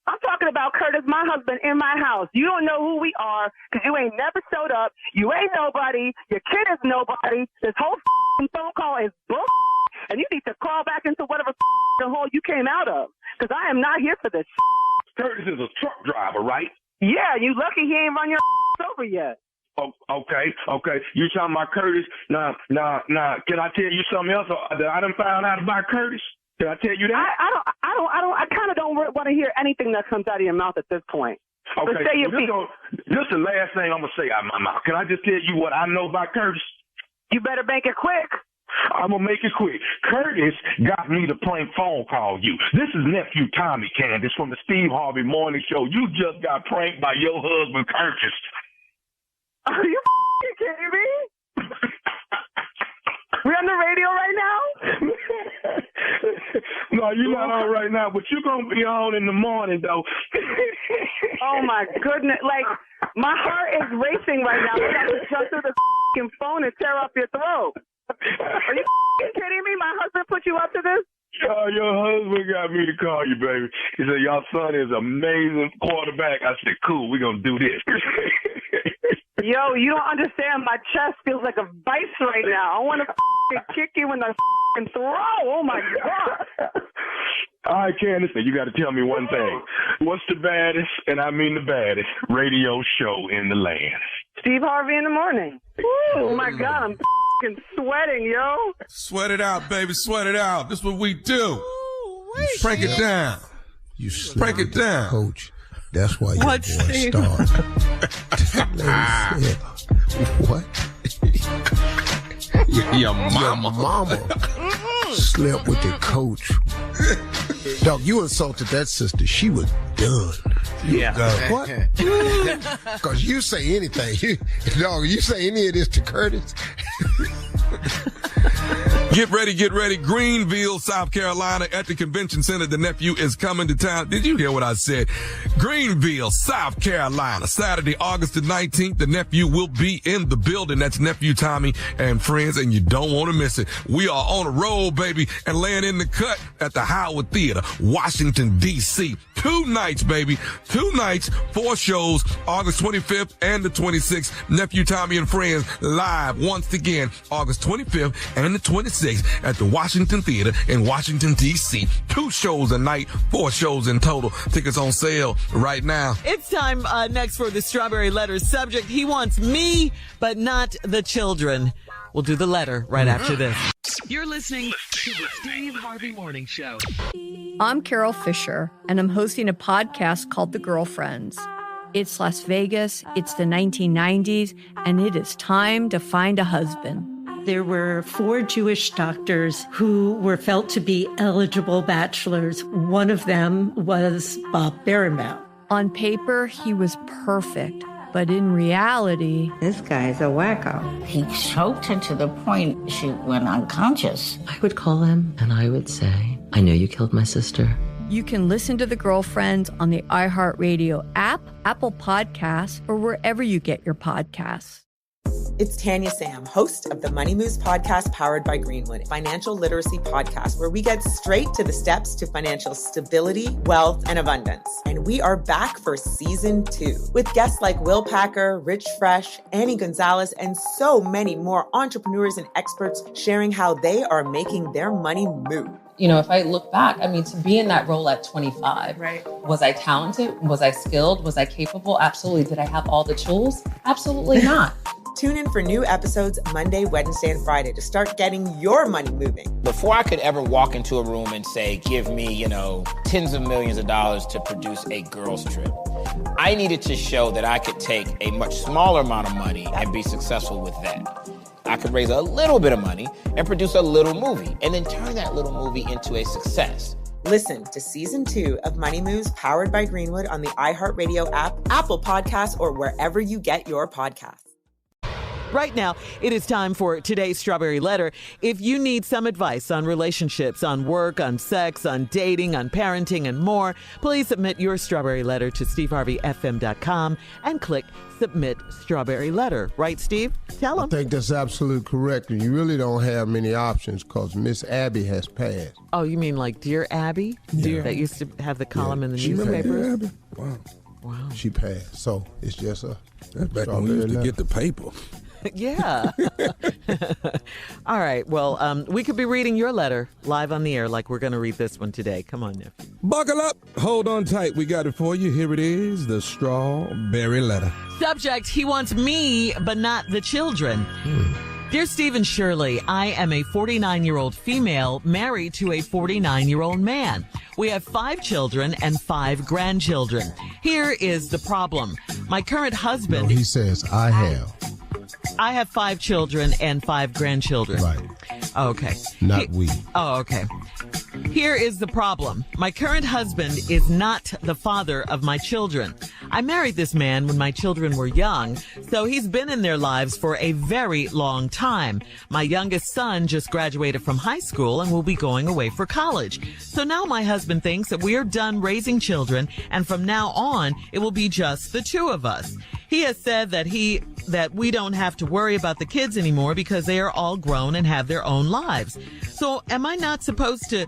I'm talking about Curtis, my husband, in my house. You don't know who we are because you ain't never showed up. You ain't nobody. Your kid is nobody. This whole phone call is bull. And you need to crawl back into whatever the hole you came out of because I am not here for this. Curtis is a truck driver, right? Yeah, you lucky he ain't run your over yet. Oh, okay. You talking about Curtis? Now, can I tell you something else that I done found out about Curtis? Can I tell you that? I kind of don't want to hear anything that comes out of your mouth at this point. Okay. This is the last thing I'm going to say out of my mouth. Can I just tell you what I know about Curtis? You better make it quick. I'm going to make it quick. Curtis got me to prank phone call you. This is nephew Tommy, Candace, from the Steve Harvey Morning Show. You just got pranked by your husband, Curtis. Are you kidding me? We're on the radio right now? No, you're not on right now, but you're going to be on in the morning, though. Oh, my goodness. Like, my heart is racing right now. I got to jump through the phone and tear up your throat. Are you kidding me? My husband put you up to this? Your husband got me to call you, baby. He said, your son is amazing quarterback. I said, cool, we're going to do this. Yo, you don't understand. My chest feels like a vice right now. I want to kick you in the throw. Oh, my God. All right, Candace, you got to tell me one thing. What's the baddest, and I mean the baddest, radio show in the land? Steve Harvey in the morning. Oh, my God, I'm sweating, yo. Sweat it out, baby. Sweat it out. This is what we do. Break it down. You break it down, Coach. That's why your boy Steve? starts. What? Your mama. Slept with the coach. Dog, you insulted that sister. She was done. Yeah. What? Because you say anything. Dog, you say any of this to Curtis. Get ready. Greenville, South Carolina at the convention center. The nephew is coming to town. Did you hear what I said? Greenville, South Carolina, Saturday, August the 19th. The nephew will be in the building. That's Nephew Tommy and friends, and you don't want to miss it. We are on a roll, baby, and laying in the cut at the Howard Theater, Washington, D.C. 2 nights, baby. 2 nights, 4 shows, August 25th and the 26th. Nephew Tommy and friends live once again, August 25th and the 26th at the Washington Theater in Washington, D.C. 2 shows a night, 4 shows in total. Tickets on sale right now. It's time next for the Strawberry Letter subject. He wants me, but not the children. We'll do the letter right after this. You're listening to the Steve Harvey Morning Show. I'm Carol Fisher, and I'm hosting a podcast called The Girlfriends. It's Las Vegas, it's the 1990s, and it is time to find a husband. There were 4 Jewish doctors who were felt to be eligible bachelors. One of them was Bob Berenbaum. On paper, he was perfect, but in reality, This guy's a wacko. He choked her to the point she went unconscious. I would call him and I would say, I know you killed my sister. you can listen to The Girlfriends on the iHeartRadio app, Apple Podcasts, or wherever you get your podcasts. It's Tanya Sam, host of the Money Moves podcast powered by Greenwood, financial literacy podcast where we get straight to the steps to financial stability, wealth, and abundance. And we are back for season 2 with guests like Will Packer, Rich Fresh, Annie Gonzalez, and so many more entrepreneurs and experts sharing how they are making their money move. You know, if I look back, I mean, to be in that role at 25, right? Was I talented? Was I skilled? Was I capable? Absolutely. Did I have all the tools? Absolutely not. Tune in for new episodes Monday, Wednesday, and Friday to start getting your money moving. Before I could ever walk into a room and say, give me, tens of millions of dollars to produce a girls trip, I needed to show that I could take a much smaller amount of money and be successful with that. I could raise a little bit of money and produce a little movie and then turn that little movie into a success. Listen to season 2 of Money Moves powered by Greenwood on the iHeartRadio app, Apple Podcasts, or wherever you get your podcasts. Right now, it is time for today's Strawberry Letter. If you need some advice on relationships, on work, on sex, on dating, on parenting, and more, please submit your Strawberry Letter to SteveHarveyFM.com and click Submit Strawberry Letter. Right, Steve? Tell them. I think that's absolutely correct. And you really don't have many options because Miss Abby has passed. Oh, you mean like Dear Abby? Yeah. That used to have the column in the She newspapers? Dear Abby? Wow. Wow. She passed. So it's just a... That's back when we used to get the paper. Yeah. All right. Well, we could be reading your letter live on the air like we're going to read this one today. Come on, nephew. Buckle up. Hold on tight. We got it for you. Here it is, the Strawberry Letter. Subject, he wants me, but not the children. Dear Steve and Shirley, I am a 49-year-old female married to a 49-year-old man. We have 5 children and 5 grandchildren. Here is the problem. My current husband... No, he says, I have 5 children and 5 grandchildren. Right. Okay. Not we. Oh, okay. Here is the problem. My current husband is not the father of my children. I married this man when my children were young, so he's been in their lives for a very long time. My youngest son just graduated from high school and will be going away for college. So now my husband thinks that we are done raising children, and from now on, it will be just the 2 of us. He has said that we don't have to worry about the kids anymore because they are all grown and have their own lives. So am I not supposed to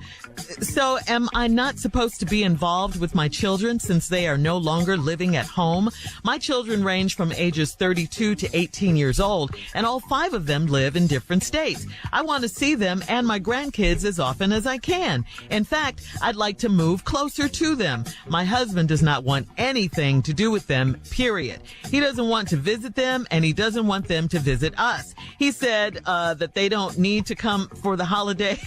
be involved with my children since they are no longer living at home? My children range from ages 32 to 18 years old, and all 5 of them live in different states. I want to see them and my grandkids as often as I can. In fact, I'd like to move closer to them. My husband does not want anything to do with them, period. He doesn't want to visit them and he doesn't want them to visit us. He said that they don't need to come for the holiday.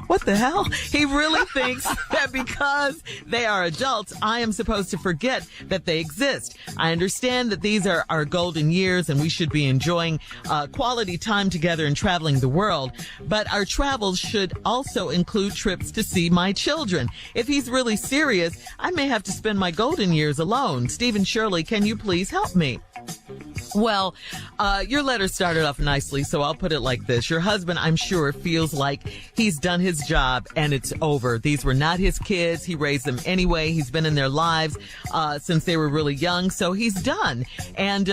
What the hell? He really thinks that because they are adults, I am supposed to forget that they exist. I understand that these are our golden years and we should be enjoying quality time together and traveling the world. But our travels should also include trips to see my children. If he's really serious, I may have to spend my golden years alone. Steve and Shirley, can you please help me? Well, your letter started off nicely, so I'll put it like this. Your husband, I'm sure, feels like he's done his job and it's over. These were not his kids. He raised them anyway. He's been in their lives since they were really young, so he's done. And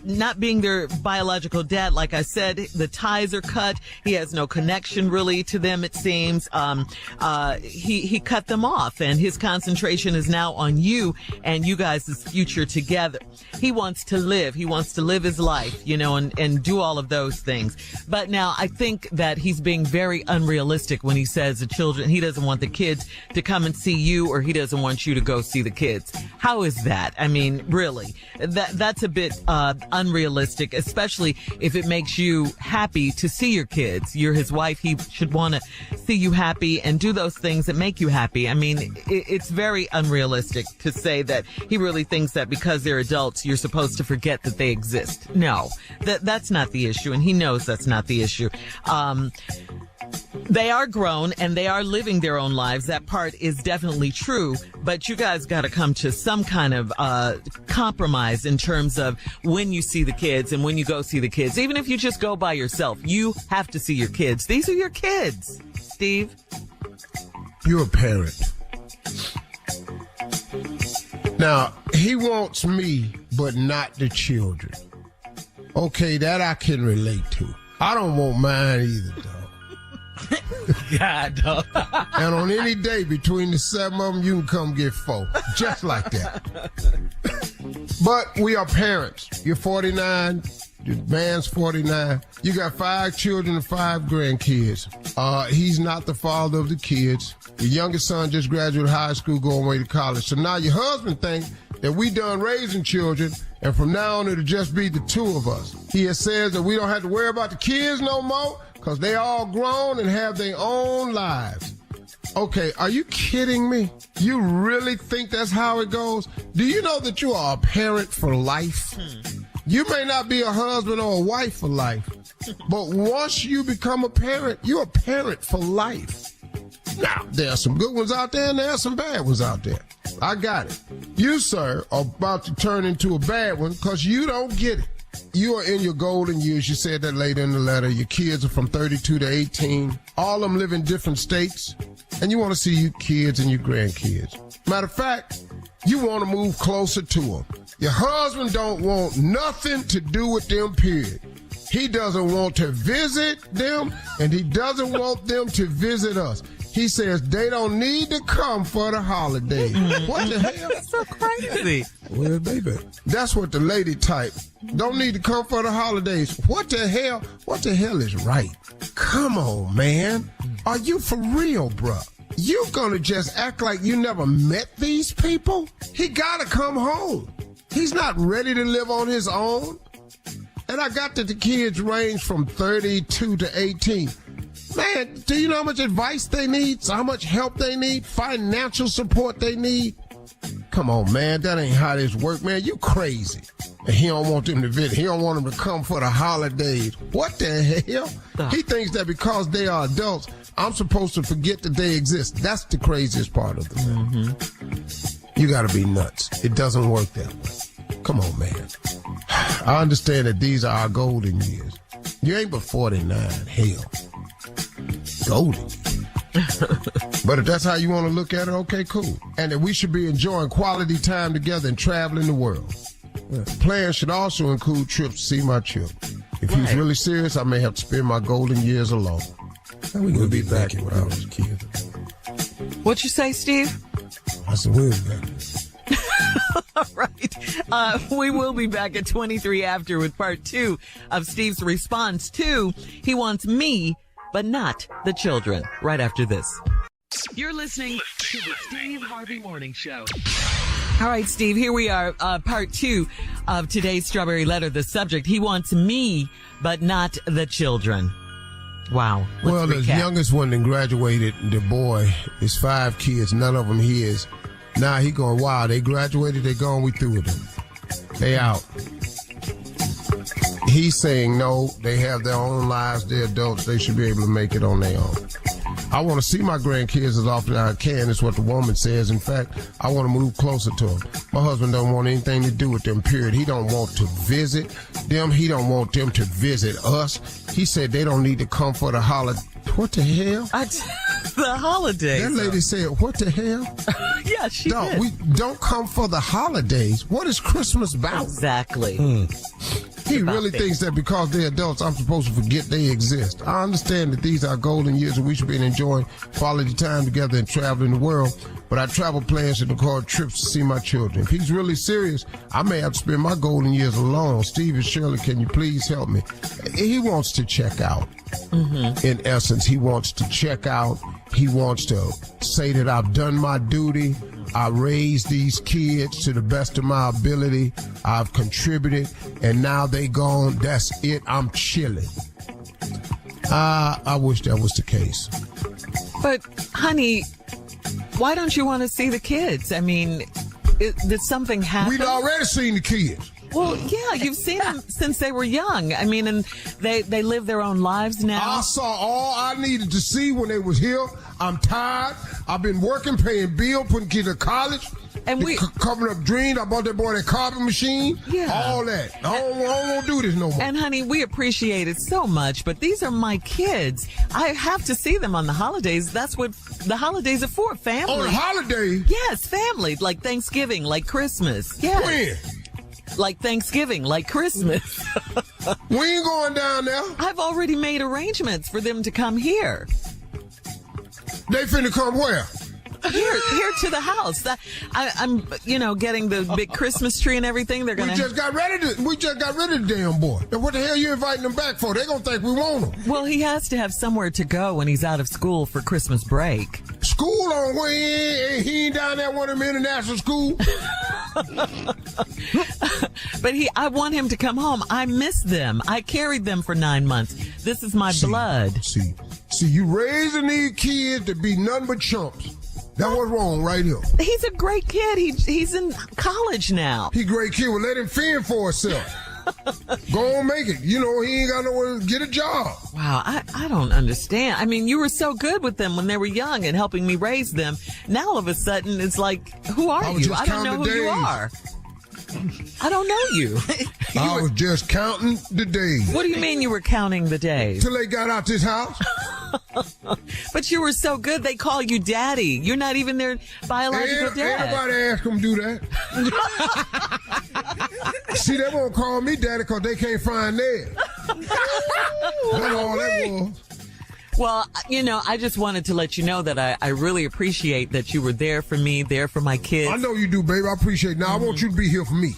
not being their biological dad, like I said, the ties are cut. He has no connection really to them, it seems. He cut them off, and his concentration is now on you and you guys' future together. He wants to live. He wants to live his life, you know, and do all of those things. But now I think that he's being very unrealistic when he says the children, he doesn't want the kids to come and see you, or he doesn't want you to go see the kids. How is that? I mean, really, that's a bit unrealistic, especially if it makes you happy to see your kids. You're his wife. He should want to see you happy and do those things that make you happy. I mean, it's very unrealistic to say that he really thinks that because they're adults, you're supposed to forget that they exist. No, that's not the issue, and he knows that's not the issue. They are grown and they are living their own lives. That part is definitely true, but you guys got to come to some kind of compromise in terms of when you see the kids and when you go see the kids. Even if you just go by yourself, you have to see your kids. These are your kids, Steve. You're a parent. Now, he wants me, but not the children. Okay, that I can relate to. I don't want mine either, dog. God, dog. And on any day between the 7 of them, you can come get 4. Just like that. But we are parents. You're 49. The man's 49. You got 5 children and 5 grandkids. He's not the father of the kids. Your youngest son just graduated high school, going away to college. So now your husband thinks that we done raising children, and from now on it'll just be the 2 of us. He has says that we don't have to worry about the kids no more because they all grown and have their own lives. Okay, are you kidding me? You really think that's how it goes? Do you know that you are a parent for life? You may not be a husband or a wife for life, but once you become a parent, you're a parent for life. Now, there are some good ones out there and there are some bad ones out there. I got it. You, sir, are about to turn into a bad one because you don't get it. You are in your golden years. You said that later in the letter. Your kids are from 32 to 18. All of them live in different states. And you want to see your kids and your grandkids. Matter of fact, you want to move closer to them. Your husband don't want nothing to do with them, period. He doesn't want to visit them, and he doesn't want them to visit us. He says they don't need to come for the holiday. What the hell? That's so crazy. Well, baby, that's what the lady type. Don't need to come for the holidays. What the hell? What the hell is right? Come on, man. Are you for real, bruh? You gonna just act like you never met these people? He gotta come home. He's not ready to live on his own. And I got that the kids range from 32 to 18. Man, do you know how much advice they need? How much help they need? Financial support they need? Come on, man. That ain't how this work, man. You crazy. And he don't want them to visit. He don't want them to come for the holidays. What the hell? He thinks that because they are adults, I'm supposed to forget that they exist. That's the craziest part of the matter. You gotta be nuts. It doesn't work that way. Come on, man. I understand that these are our golden years. You ain't but 49. Hell. Golden. But if that's how you want to look at it, okay, cool. And that we should be enjoying quality time together and traveling the world. Plans should also include trips to see my children. If he's really serious, I may have to spend my golden years alone. And we'll be back when I was a kid. What'd you say, Steve? I said, we'll be back. All right. We will be back at 23 after with part 2 of Steve's response to he wants me, but not the children. Right after this. You're listening to the Steve Harvey Morning Show. All right, Steve, here we are, part 2 of today's Strawberry Letter. The subject, he wants me, but not the children. Wow. Well, the youngest one that graduated, the boy, is 5 kids, none of them his. Now he going, wow, they graduated, they gone, we through with them. They out. He's saying, no, they have their own lives, they're adults, they should be able to make it on their own. I want to see my grandkids as often as I can, is what the woman says. In fact, I want to move closer to them. My husband don't want anything to do with them, period. He don't want to visit them. He don't want them to visit us. He said they don't need to come for the holiday. What the hell? The holidays. That lady said, what the hell? Yeah, she did. We don't come for the holidays. What is Christmas about? Exactly. He really thinks that because they're adults, I'm supposed to forget they exist. I understand that these are golden years and we should be enjoying quality time together and traveling the world. But I travel plans and record trips to see my children. If he's really serious, I may have to spend my golden years alone. Steve and Shirley, can you please help me? He wants to check out. Mm-hmm. In essence, he wants to check out. He wants to say that I've done my duty. I raised these kids to the best of my ability. I've contributed, and now they gone. That's it. I'm chilling. I wish that was the case. But, honey, why don't you want to see the kids? I mean, did something happen? We'd already seen the kids. Well, yeah, you've seen them since they were young. I mean, and they live their own lives now. I saw all I needed to see when they was here. I'm tired. I've been working, paying bills, putting kids to college, and covering up dreams. I bought that boy that carpet machine. Yeah. All that. I don't want to do this no more. And, honey, we appreciate it so much, but these are my kids. I have to see them on the holidays. That's what the holidays are for, family. On the holidays? Yes, family, like Thanksgiving, like Christmas. Yes. When? Like Thanksgiving, like Christmas. We ain't going down there. I've already made arrangements for them to come here. They finna come where? Here to the house. I'm getting the big Christmas tree and everything. They're gonna. We just got rid of the damn boy. And what the hell you inviting them back for? They gonna think we want him. Well, he has to have somewhere to go when he's out of school for Christmas break. School on where he ain't down there one of them international school. But I want him to come home. I miss them. I carried them for 9 months. This is my blood. See, you raising these kids to be nothing but chumps. That was wrong right here. He's a great kid. He's in college now. He a great kid. Well, let him fend for himself. Go on, make it. You know, he ain't got nowhere to get a job. Wow, I don't understand. I mean, you were so good with them when they were young and helping me raise them. Now, all of a sudden, it's like, who are you? I don't know who you are. I don't know you. I was just counting the days. What do you mean you were counting the days? Till they got out this house. But you were so good, they call you daddy. You're not even their biological dad. Everybody ask them to do that. See, they won't call me daddy because they can't find theirs. That's all that was. Well, I just wanted to let you know that I really appreciate that you were there for me, there for my kids. I know you do, baby. I appreciate it. Now, I want you to be here for me.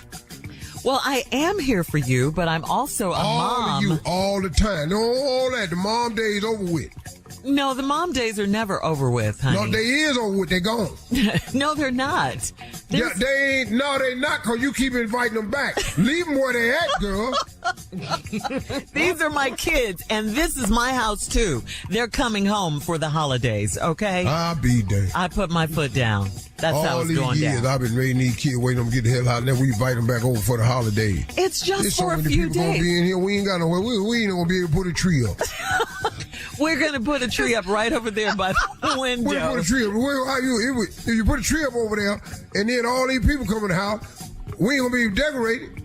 Well, I am here for you, but I'm also a mom. All of you, all the time. No, all that. The mom days over with. No, the mom days are never over with, honey. No, they is over with. They gone. No, they're not. Yeah, they ain't. No, they not, because you keep inviting them back. Leave them where they at, girl. These are my kids, and this is my house, too. They're coming home for the holidays, okay? I'll be there. I put my foot down. That's how it's going down. All these years, I've been raising these kids, waiting them to get the hell out, and then we invite them back over for the holidays. It's just for a few days. There's so many people going to be in here, we ain't got nowhere. We ain't going to be able to put a tree up. We're going to put a tree up right over there by the window. We're going to put a tree up. If you put a tree up over there, and then all these people come in the house, we ain't going to be decorated.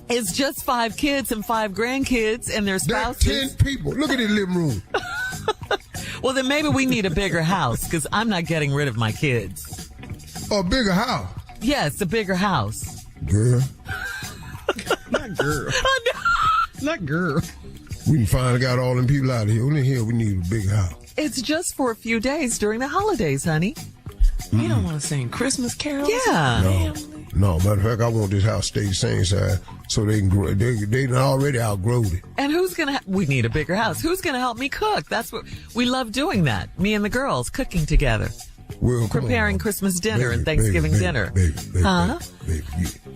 It's just 5 kids and 5 grandkids and their spouses. That's 10 people. Look at this living room. Well, then maybe we need a bigger house, because I'm not getting rid of my kids. A bigger house? Yes, a bigger house. Girl. Not girl. Not girl. We can finally got all them people out of here. Only here we need a big house. It's just for a few days during the holidays, honey. You don't want to sing Christmas carols? Yeah. No, matter of fact, I want this house to stay the same size so they can grow. They already outgrown it. And who's going to... We need a bigger house. Who's going to help me cook? That's what... We love doing that. Me and the girls cooking together. Well, preparing Christmas dinner and Thanksgiving dinner. Baby, huh? Baby,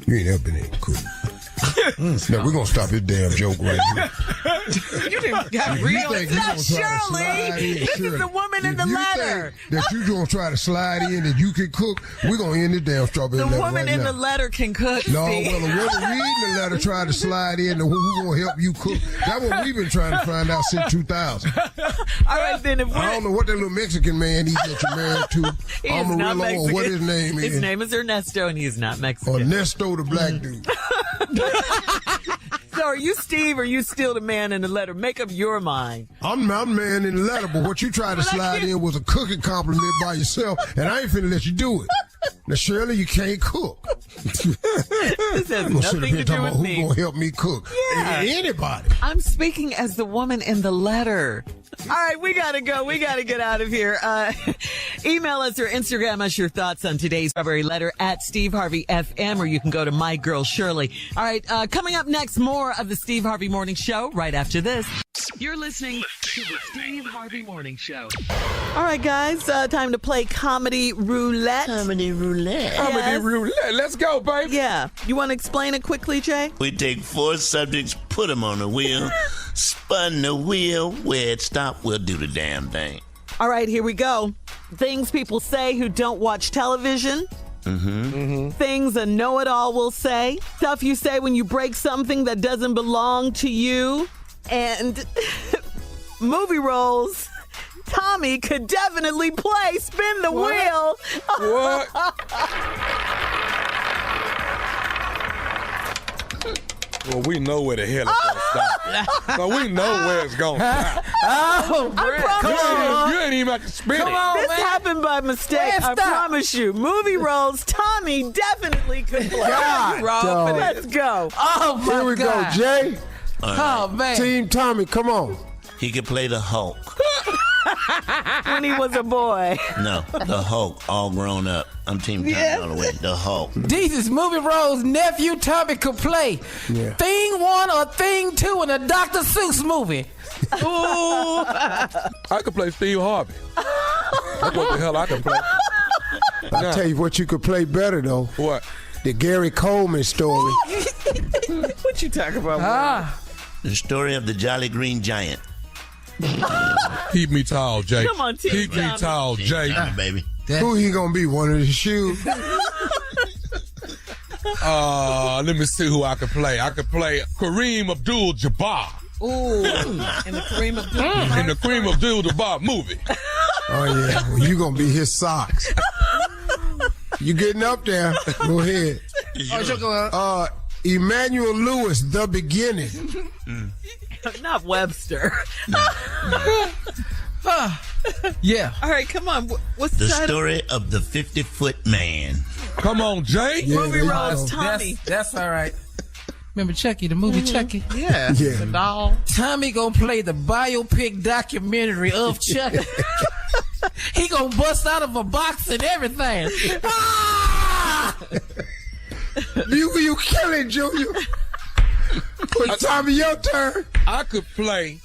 you ain't ever been able to cook. Now, we're going to stop this damn joke right here. You didn't got real. That's Shirley. This is the woman in the letter. That you going to try to slide in and you can cook, we're going to end this damn strawberry letter. The woman in the letter can cook. No, well, the woman reading the letter tried to slide in and who's going to help you cook. That's what we've been trying to find out since 2000. All right, then. I don't know what that little Mexican man he that you married to. Amarillo, or what his name is. His name is Ernesto, and he's not Mexican. Ernesto, the black dude. So are you Steve or are you still the man in the letter? Make up your mind. I'm the man in the letter, but what you tried to slide in was a cooking compliment by yourself, and I ain't finna let you do it. Now, Shirley, you can't cook. This has nothing to do with me. Who's gonna help me cook? Yeah. Anybody. I'm speaking as the woman in the letter. All right, we gotta go. We gotta get out of here. Email us or Instagram us your thoughts on today's Strawberry Letter at Steve Harvey FM, or you can go to My Girl Shirley. All right, coming up next, more of the Steve Harvey Morning Show right after this. You're listening to the Steve Harvey Morning Show. All right, guys, time to play Comedy Roulette. Comedy Roulette. Comedy Roulette. Let's go, baby. Yeah. You want to explain it quickly, Jay? We take 4 subjects, put them on the wheel, spun the wheel, where it stopped, we'll do the damn thing. All right, here we go. Things people say who don't watch television. Things a know-it-all will say. Stuff you say when you break something that doesn't belong to you. And movie roles Tommy could definitely play. Spin the wheel. What? Well, we know where the hell it's going to stop. So we know where it's going to stop. Oh, Brett. You ain't even have to spin it. This happened by mistake. I promise you. Movie roles, Tommy definitely could play. Let's go. Oh, my God. Here we go, Jay. Oh, man. Team Tommy, come on. He could play the Hulk. When he was a boy. No, the Hulk, all grown up. I'm Team Tommy all the way. The Hulk. Jesus, movie roles nephew Tommy could play. Yeah. Thing 1 or Thing 2 in a Dr. Seuss movie. Ooh. I could play Steve Harvey. That's what the hell I can play. I'll tell you what you could play better, though. What? The Gary Coleman story. What you talking about? The story of the Jolly Green Giant. Keep me tall, Jay. Come on, Team Keep me Tommy. tall, Jay. Tommy, baby. Who he gonna be? One of his shoes? Let me see who I could play. I could play Kareem Abdul-Jabbar. Ooh, in the Kareem Abdul-Jabbar. In the Kareem Abdul-Jabbar movie. Oh yeah, well, you gonna be his socks. You getting up there? Go ahead. Emmanuel Lewis, The Beginning. Not Webster. Yeah. All right, come on. What's The title? story of the 50-foot man. Come on, Jay. Yeah, Movie roles, Tommy. That's all right. Remember Chucky, the movie Chucky? Yeah. Yeah. The doll. Tommy gonna play the biopic documentary of Chucky. He gonna bust out of a box and everything. You killing, Junior. Tommy, your turn. I could play,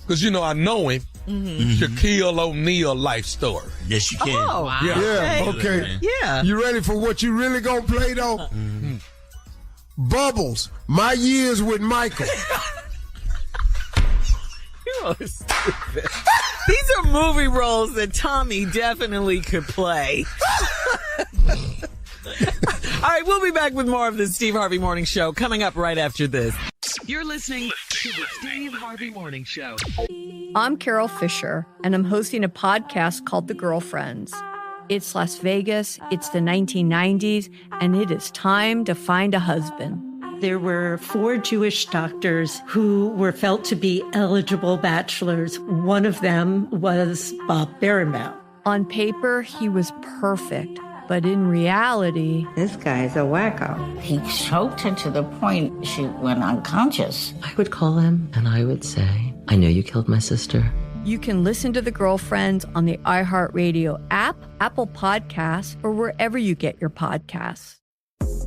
because you know I know him, Shaquille O'Neal life story. Yes, you can. Oh, wow. Yeah, okay. Yeah. You ready for what you really gonna play, though? Bubbles, My Years with Michael. You're stupid. These are movie roles that Tommy definitely could play. All right, we'll be back with more of the Steve Harvey Morning Show coming up right after this. You're listening to the Steve Harvey Morning Show. I'm Carol Fisher, and I'm hosting a podcast called The Girlfriends. It's Las Vegas, it's the 1990s, and it is time to find a husband. There were 4 Jewish doctors who were felt to be eligible bachelors. One of them was Bob Berenbaum. On paper, he was perfect, but in reality, This guy's a wacko. He choked her to the point she went unconscious. I would call him and I would say, I know you killed my sister. you can listen to The Girlfriends on the iHeartRadio app, Apple Podcasts, or wherever you get your podcasts.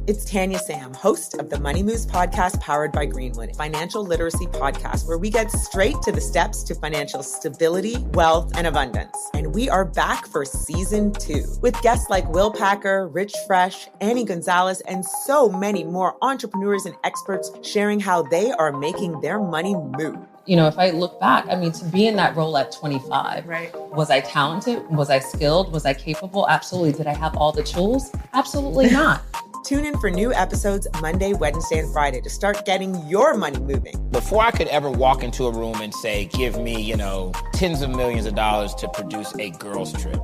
It's Tanya Sam, host of the Money Moves podcast powered by Greenwood, financial literacy podcast where we get straight to the steps to financial stability, wealth, and abundance. And we are back for season 2 with guests like Will Packer, Rich Fresh, Annie Gonzalez, and so many more entrepreneurs and experts sharing how they are making their money move. You know, if I look back, I mean, to be in that role at 25, was I talented? Was I skilled? Was I capable? Absolutely. Did I have all the tools? Absolutely not. Tune in for new episodes Monday, Wednesday, and Friday to start getting your money moving. Before I could ever walk into a room and say, give me, tens of millions of dollars to produce a girls trip,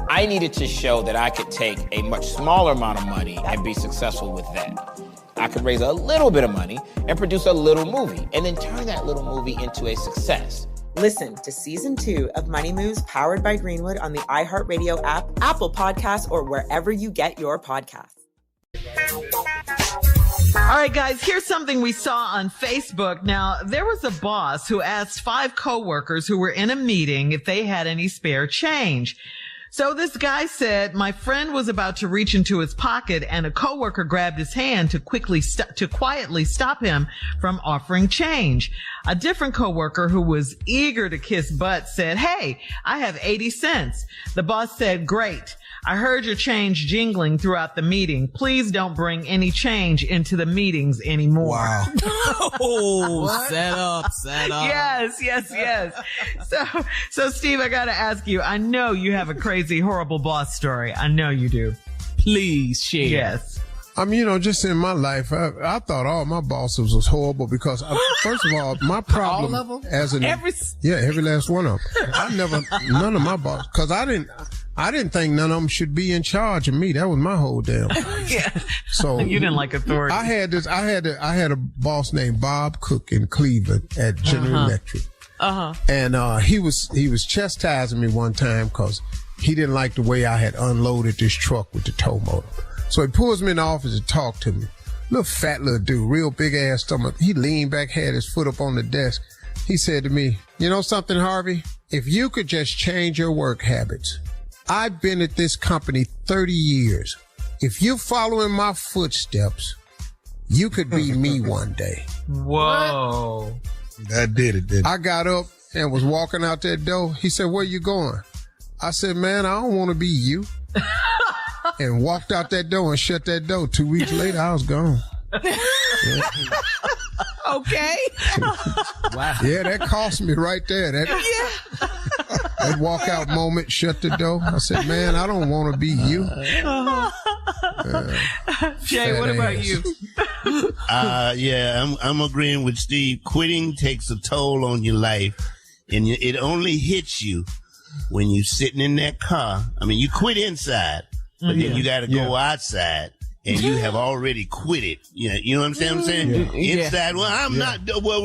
I needed to show that I could take a much smaller amount of money and be successful with that. I could raise a little bit of money and produce a little movie and then turn that little movie into a success. Listen to season 2 of Money Moves powered by Greenwood on the iHeartRadio app, Apple Podcasts, or wherever you get your podcasts. All right, guys, here's something we saw on Facebook. Now, there was a boss who asked 5 coworkers who were in a meeting if they had any spare change. So this guy said, my friend was about to reach into his pocket and a coworker grabbed his hand to quietly stop him from offering change. A different coworker who was eager to kiss butt said, hey, I have 80 cents. The boss said, great. I heard your change jingling throughout the meeting. Please don't bring any change into the meetings anymore. Wow. Oh, set up. Yes. So Steve, I got to ask you, I know you have a crazy, horrible boss story. I know you do. Please share. Yes. I mean, just in my life, I thought all my bosses was horrible because, first of all, my problem all of them? as an every last one of them. None of my bosses, because I didn't think none of them should be in charge of me. That was my whole damn. Yeah. So you didn't like authority. I had a boss named Bob Cook in Cleveland at General Electric. And he was chastising me one time because he didn't like the way I had unloaded this truck with the tow motor. So he pulls me in the office to talk to me. Little fat little dude, real big ass stomach. He leaned back, had his foot up on the desk. He said to me, you know something, Harvey? If you could just change your work habits. I've been at this company 30 years. If you're following my footsteps, you could be me one day. Whoa. That did it, didn't it? I got up and was walking out that door. He said, where you going? I said, man, I don't want to be you. And walked out that door and shut that door. 2 weeks later, I was gone. Yeah. Okay. Wow. Yeah, that cost me right there. That walkout moment, shut the door. I said, man, I don't want to be you. Jay, what about you? I'm agreeing with Steve. Quitting takes a toll on your life, and it only hits you when you're sitting in that car. I mean, you quit inside, but then you got to go outside. And you have already quit it. You know what I'm saying? Yeah. Inside, well,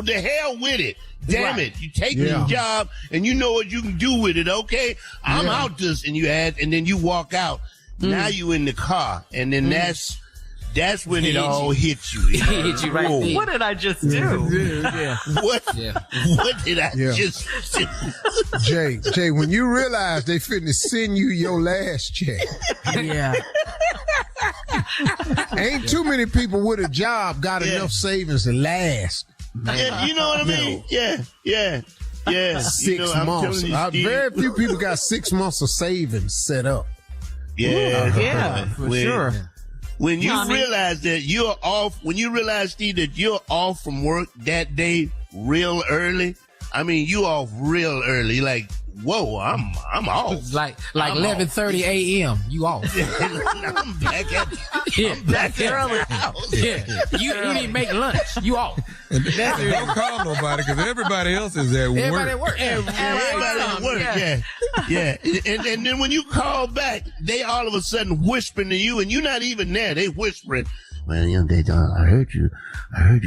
the hell with it. Damn it. You take the job and you know what you can do with it, okay? I'm out this, and then you walk out. Now you in the car, and then that's when it all hits you. It hit you right there. What did I just do? What did I just do? Jay, when you realize they finna send you your last check. Yeah. Ain't too many people with a job got enough savings to last. Yeah, you know what I mean? Yeah. 6 months. Very few people got 6 months of savings set up. Yeah. For sure. When you realize that you're off, Steve, that you're off from work that day real early, I mean, you off real early, like, whoa, I'm off. It's like 11:30 a.m. You off. I'm back at the house. Yeah. You didn't make lunch. You off. Don't call nobody because everybody else is at work. Everybody at work. Everybody at work. Yeah. And then when you call back, they all of a sudden whispering to you, and you're not even there. They whispering. Well, I heard you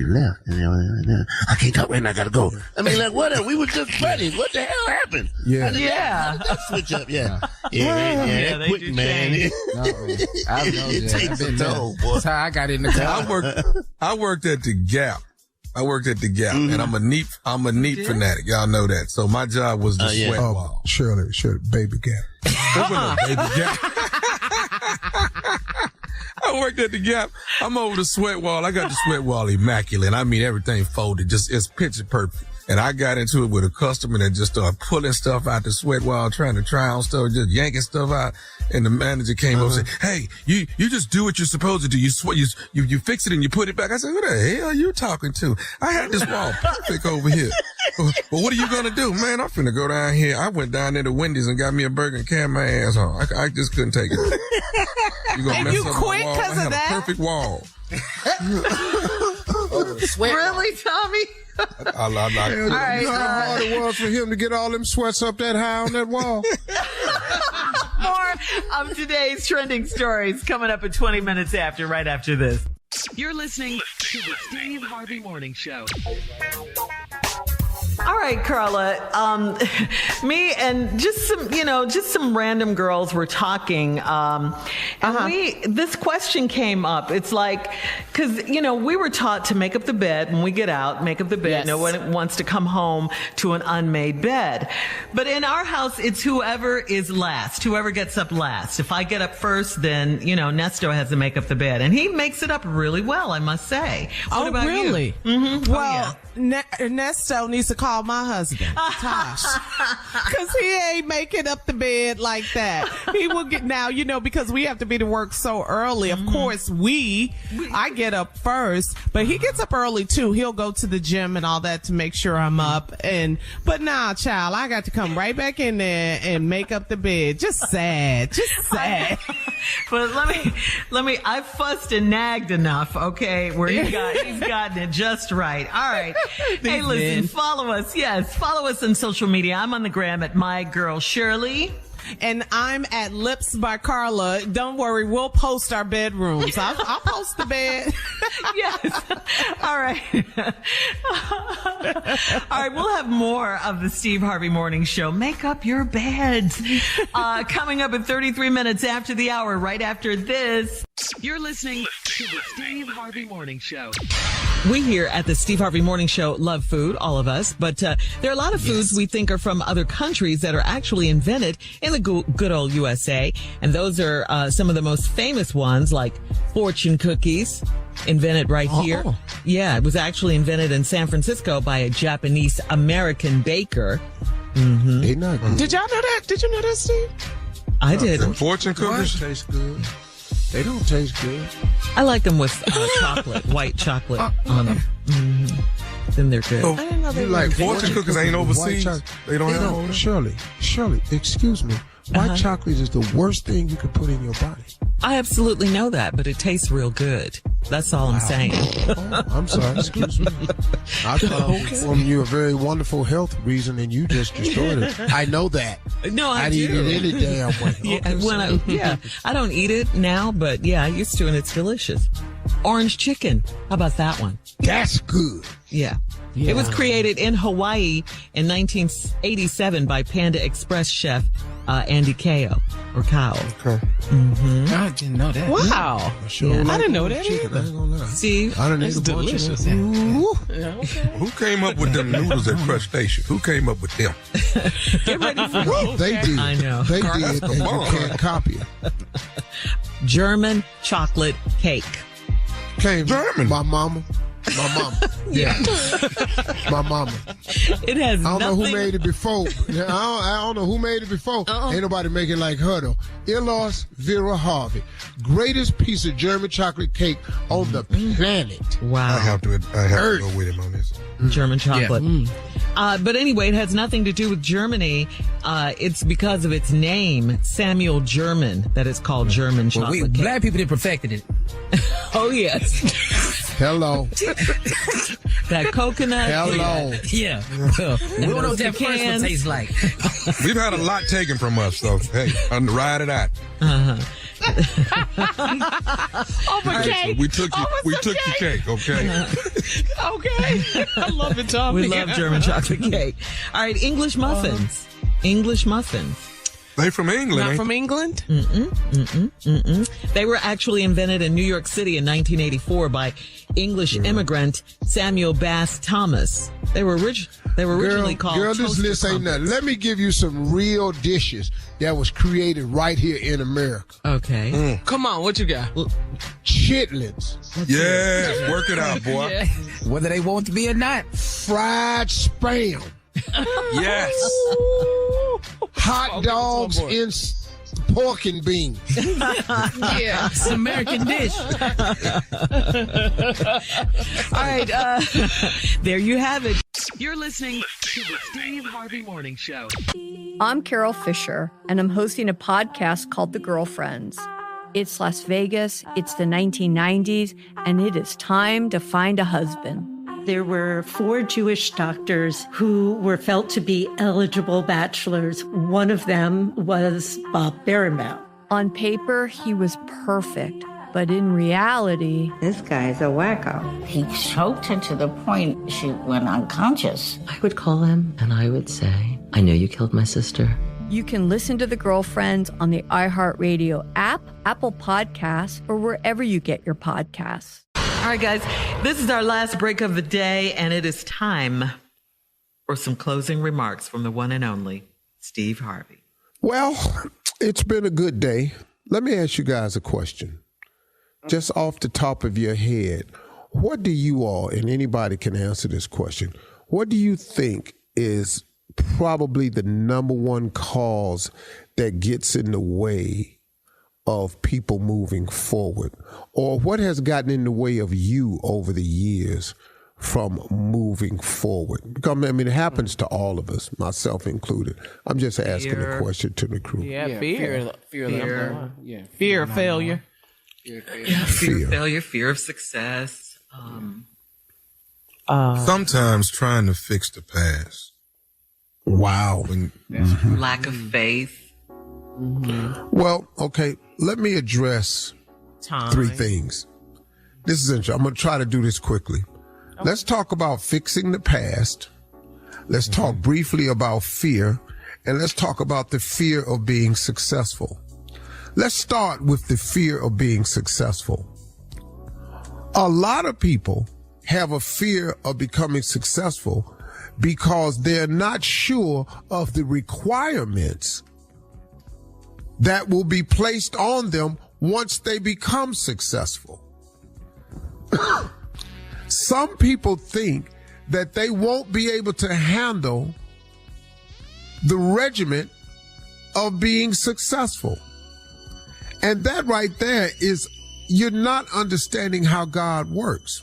left. And I can't talk right now. I gotta go. I mean, like, what? We were just buddies. What the hell happened? Yeah. That switch up. Yeah. That quitting, man. It takes a toll, boy. That's how I got in the car. I worked at the Gap. And I'm a neat fanatic. Y'all know that. So my job was the sweat wall. Surely, Baby Gap. Baby Gap. I worked at the Gap. I'm over the sweat wall. I got the sweat wall immaculate. I mean, everything folded. Just, it's picture perfect. And I got into it with a customer that just started pulling stuff out the sweat wall, trying to try on stuff, just yanking stuff out. And the manager came over and said, "Hey, you just do what you're supposed to do. You fix it and you put it back." I said, "Who the hell are you talking to? I had this wall perfect over here." Well, what are you going to do? Man, I'm finna go down here. I went down there to Wendy's and got me a burger and carried my ass on. I just couldn't take it. You gonna mess up my wall? I have a perfect wall. Really, Tommy? All right, you know how hard it was for him to get all them sweats up that high on that wall. More of today's trending stories coming up at 20 minutes after, right after this. You're listening to the Steve Harvey Morning Show. All right, Carla. Me and just some random girls were talking. And this question came up. It's like, because, we were taught to make up the bed when we get out, make up the bed. Yes. No one wants to come home to an unmade bed. But in our house, it's whoever is last, whoever gets up last. If I get up first, then, Nesto has to make up the bed. And he makes it up really well, I must say. What about really? You? Mm-hmm. Well, Nesto needs to call my husband, Tosh, because he ain't making up the bed like that. He will get now, because we have to be to work so early. Of course, I get up first, but he gets up early too. He'll go to the gym and all that to make sure I'm up. But nah, child, I got to come right back in there and make up the bed. Just sad. But let me. I fussed and nagged enough, okay, where he's gotten it just right. All right. Hey, listen, follow us. Yes, follow us on social media. I'm on the gram at My Girl Shirley. And I'm at Lips by Carla. Don't worry, we'll post our bedrooms. I'll post the bed. Yes. All right. All right, we'll have more of the Steve Harvey Morning Show. Make up your beds. Coming up at 33 minutes after the hour, right after this. You're listening to the Steve Harvey Morning Show. We here at the Steve Harvey Morning Show love food, all of us, but there are a lot of foods we think are from other countries that are actually invented in the good old USA. And those are some of the most famous ones, like fortune cookies, invented right here. Yeah, it was actually invented in San Francisco by a Japanese-American baker. Mm-hmm. They not good. Did y'all know that? Did you know that, Steve? I did. Fortune cookies taste good. They don't taste good. I like them with chocolate, white chocolate on them. Mm-hmm. Then they're good. I didn't know they like fortune cookies ain't overseas. They don't have them. Shirley, excuse me. White chocolate is the worst thing you can put in your body. I absolutely know that, but it tastes real good. That's all I'm saying. I'm sorry. Excuse me. I thought I was informing you a very wonderful health reason, and you just destroyed it. I know that. No, I I'd do. eat it any damn way. Yeah, I don't eat it now, but yeah, I used to, and it's delicious. Orange chicken. How about that one? That's good. Yeah. It was created in Hawaii in 1987 by Panda Express chef Andy Kao. Okay. Mm-hmm. I didn't know that. Wow. I didn't know that either. Steve, I didn't it's delicious. Who came up with them noodles at Crustacean? Who came up with them? Get ready for this. They did. I know. They did, and you can't copy it. German chocolate cake. Came German. My mama. Yeah. My mama. It has I don't know who nothing. made it before. I don't know who made it before. Ain't nobody make it like her, though. Elos Vera Harvey. Greatest piece of German chocolate cake on the planet. Wow. I have to go with him on this. German chocolate. Yeah. But anyway, it has nothing to do with Germany. It's because of its name, Samuel German, that it's called German chocolate cake. Black people that perfected it. Oh, yes. Hello. That coconut. Hello. Yeah. Well, we don't know what that first one tastes like. We've had a lot taken from us, so hey, ride it out. Okay. So we took your cake, okay? Okay. I love it, Tommy. We love German chocolate cake. All right, English muffins. English muffins. They from England, Not ain't from they? England? They were actually invented in New York City in 1984 by English immigrant Samuel Bass Thomas. They were originally called Girl, this toaster list ain't nothing. crumpets. Let me give you some real dishes that was created right here in America. Okay. Come on, what you got? Chitlins. Yeah, work it out, boy. Yeah. Whether they want to be or not. Fried spam. Yes. Hot dogs in pork and beans. Yeah, it's an American dish. All right, there you have it. You're listening to the Steve Harvey Morning Show. I'm Carol Fisher, and I'm hosting a podcast called The Girlfriends. It's Las Vegas, it's the 1990s, and it is time to find a husband. There were 4 Jewish doctors who were felt to be eligible bachelors. One of them was Bob Berenbaum. On paper, he was perfect, but in reality, This guy's a wacko. He choked her to the point she went unconscious. I would call him and I would say, I know you killed my sister. you can listen to The Girlfriends on the iHeartRadio app, Apple Podcasts, or wherever you get your podcasts. All right, guys, this is our last break of the day, and it is time for some closing remarks from the one and only Steve Harvey. Well, it's been a good day. Let me ask you guys a question. Just off the top of your head, what do you all, and anybody can answer this question, what do you think is probably the number one cause that gets in the way of people moving forward? Or what has gotten in the way of you over the years from moving forward? Because, I mean, it happens to all of us, myself included. I'm just asking a question to the crew. Yeah, fear. Fear. Fear of failure. Fear of failure, fear of success. Sometimes trying to fix the past. Wow. Lack of faith. Well, okay, let me address three things. This is interesting. I'm going to try to do this quickly. Let's talk about fixing the past. Let's talk briefly about fear. And let's talk about the fear of being successful. Let's start with the fear of being successful. A lot of people have a fear of becoming successful because they're not sure of the requirements that will be placed on them once they become successful. Some people think that they won't be able to handle the regiment of being successful. And that right there is, you're not understanding how God works.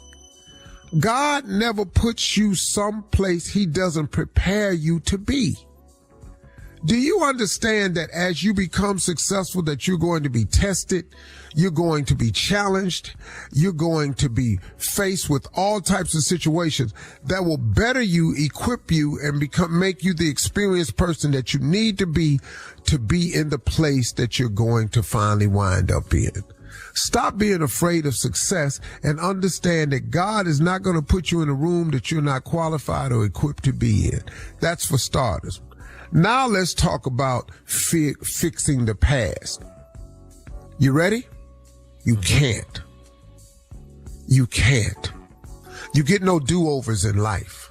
God never puts you someplace he doesn't prepare you to be. Do you understand that as you become successful, that you're going to be tested, you're going to be challenged, you're going to be faced with all types of situations that will better you, equip you, and make you the experienced person that you need to be in the place that you're going to finally wind up in? Stop being afraid of success and understand that God is not going to put you in a room that you're not qualified or equipped to be in. That's for starters. Now let's talk about fixing the past. You ready? You can't. You can't. You get no do-overs in life.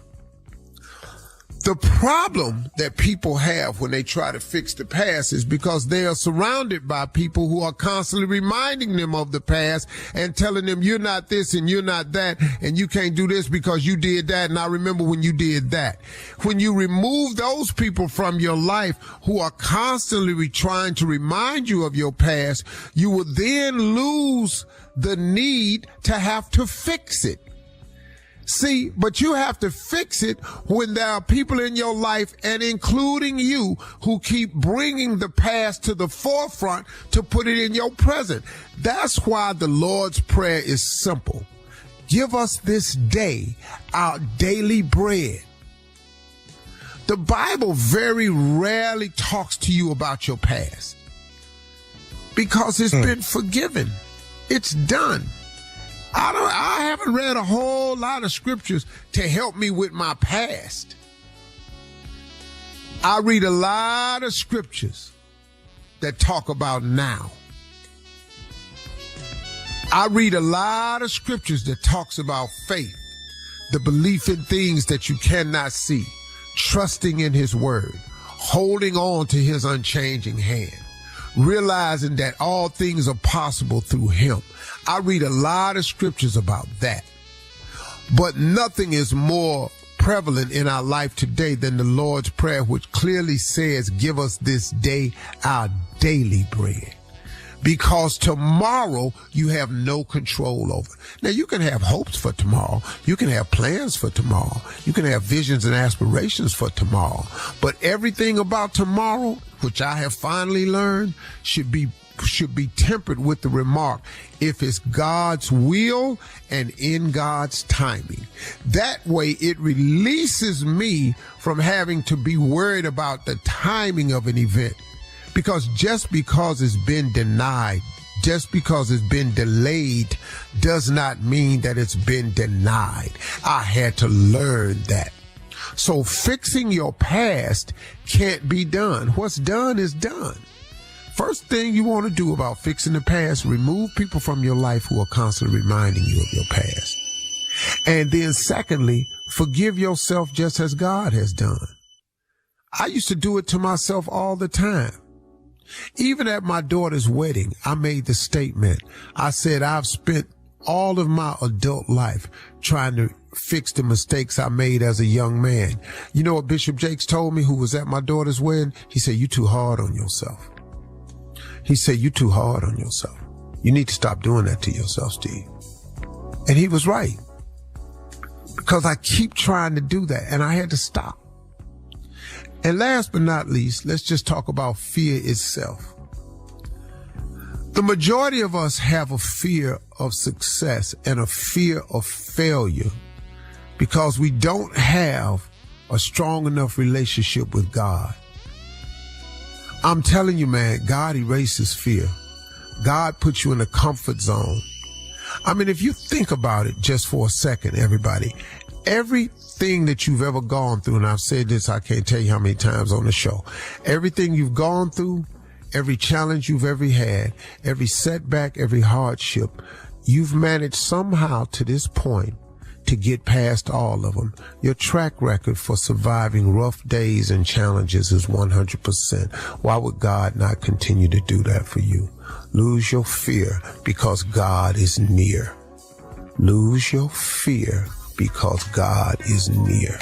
The problem that people have when they try to fix the past is because they are surrounded by people who are constantly reminding them of the past and telling them you're not this and you're not that and you can't do this because you did that and I remember when you did that. When you remove those people from your life who are constantly trying to remind you of your past, you will then lose the need to have to fix it. See, but you have to fix it when there are people in your life, and including you, who keep bringing the past to the forefront to put it in your present. That's why the Lord's Prayer is simple. Give us this day our daily bread. The Bible very rarely talks to you about your past because it's been forgiven. It's done. I haven't read a whole lot of scriptures to help me with my past. I read a lot of scriptures that talk about now. I read a lot of scriptures that talks about faith, the belief in things that you cannot see, trusting in his word, holding on to his unchanging hand, realizing that all things are possible through him. I read a lot of scriptures about that. But nothing is more prevalent in our life today than the Lord's Prayer, which clearly says, give us this day our daily bread. Because tomorrow you have no control over. Now, you can have hopes for tomorrow. You can have plans for tomorrow. You can have visions and aspirations for tomorrow. But everything about tomorrow, which I have finally learned, should be tempered with the remark, if it's God's will and in God's timing. That way it releases me from having to be worried about the timing of an event. Because just because it's been denied, just because it's been delayed, does not mean that it's been denied. I had to learn that. So fixing your past can't be done. What's done is done. First thing you want to do about fixing the past, remove people from your life who are constantly reminding you of your past. And then secondly, forgive yourself just as God has done. I used to do it to myself all the time. Even at my daughter's wedding, I made the statement. I said, I've spent all of my adult life trying to fix the mistakes I made as a young man. You know what Bishop Jakes told me, who was at my daughter's wedding? He said, you're too hard on yourself. He said, you're too hard on yourself. You need to stop doing that to yourself, Steve. And he was right. Because I keep trying to do that, and I had to stop. And last but not least, let's just talk about fear itself. The majority of us have a fear of success and a fear of failure because we don't have a strong enough relationship with God. I'm telling you, man, God erases fear. God puts you in a comfort zone. I mean, if you think about it just for a second, everybody, everything that you've ever gone through, and I've said this, I can't tell you how many times on the show, everything you've gone through, every challenge you've ever had, every setback, every hardship, you've managed somehow to this point to get past all of them. Your track record for surviving rough days and challenges is 100%. Why would God not continue to do that for you? Lose your fear because God is near. Lose your fear because God is near.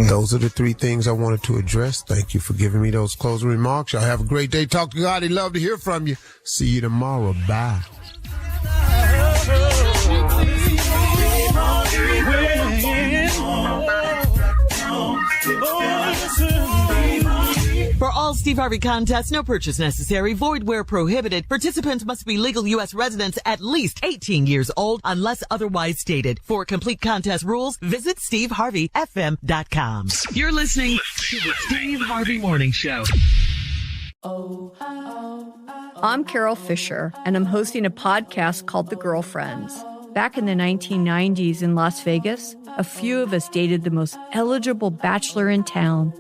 Those are the three things I wanted to address. Thank you for giving me those closing remarks. Y'all have a great day. Talk to God. He'd love to hear from you. See you tomorrow. Bye. For all Steve Harvey contests, no purchase necessary, void where prohibited. Participants must be legal U.S. residents at least 18 years old unless otherwise stated. For complete contest rules, visit SteveHarveyFM.com. You're listening to the Steve Harvey Morning Show. I'm Carol Fisher, and I'm hosting a podcast called The Girlfriends. Back in the 1990s in Las Vegas, a few of us dated the most eligible bachelor in town,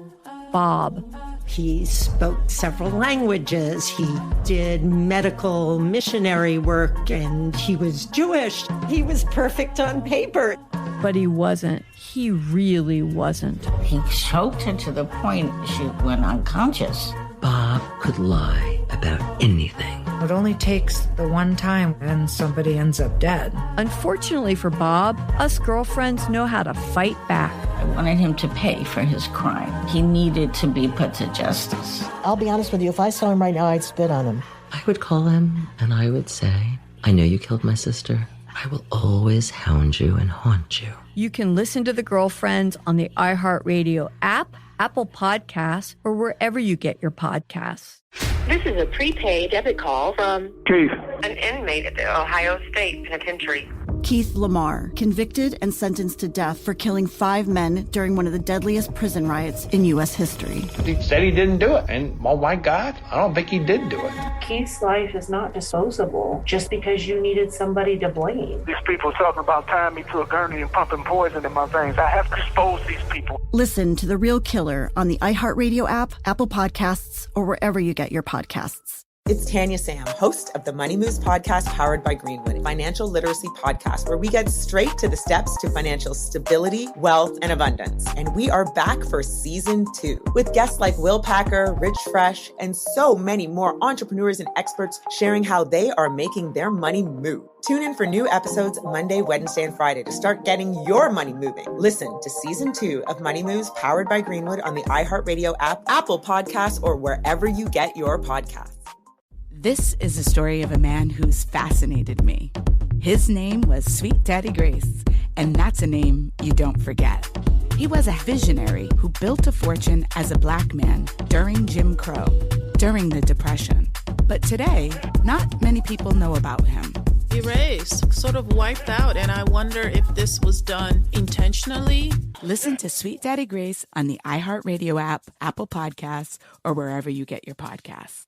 Bob. He spoke several languages. He did medical missionary work, and he was Jewish. He was perfect on paper. But he wasn't. He really wasn't. He choked her to the point she went unconscious. Bob could lie about anything. It only takes the one time and somebody ends up dead. Unfortunately for Bob, us girlfriends know how to fight back. I wanted him to pay for his crime. He needed to be put to justice. I'll be honest with you, if I saw him right now, I'd spit on him. I would call him and I would say, I know you killed my sister. I will always hound you and haunt you. You can listen to The Girlfriends on the iHeartRadio app, Apple Podcasts, or wherever you get your podcasts. This is a prepaid debit call from Keith, an inmate at the Ohio State Penitentiary. Keith Lamar, convicted and sentenced to death for killing 5 men during one of the deadliest prison riots in U.S. history. He said he didn't do it, and oh my God, I don't think he did do it. Keith's life is not disposable just because you needed somebody to blame. These people talking about tying me to a gurney and pumping poison in my veins. I have to expose these people. Listen to The Real Killer on the iHeartRadio app, Apple Podcasts, or wherever you get your podcasts. It's Tanya Sam, host of the Money Moves podcast powered by Greenwood, financial literacy podcast where we get straight to the steps to financial stability, wealth, and abundance. And we are back for season 2 with guests like Will Packer, Rich Fresh, and so many more entrepreneurs and experts sharing how they are making their money move. Tune in for new episodes Monday, Wednesday, and Friday to start getting your money moving. Listen to season 2 of Money Moves powered by Greenwood on the iHeartRadio app, Apple Podcasts, or wherever you get your podcasts. This is the story of a man who's fascinated me. His name was Sweet Daddy Grace, and that's a name you don't forget. He was a visionary who built a fortune as a black man during Jim Crow, during the Depression. But today, not many people know about him. Erased, sort of wiped out, and I wonder if this was done intentionally. Listen to Sweet Daddy Grace on the iHeartRadio app, Apple Podcasts, or wherever you get your podcasts.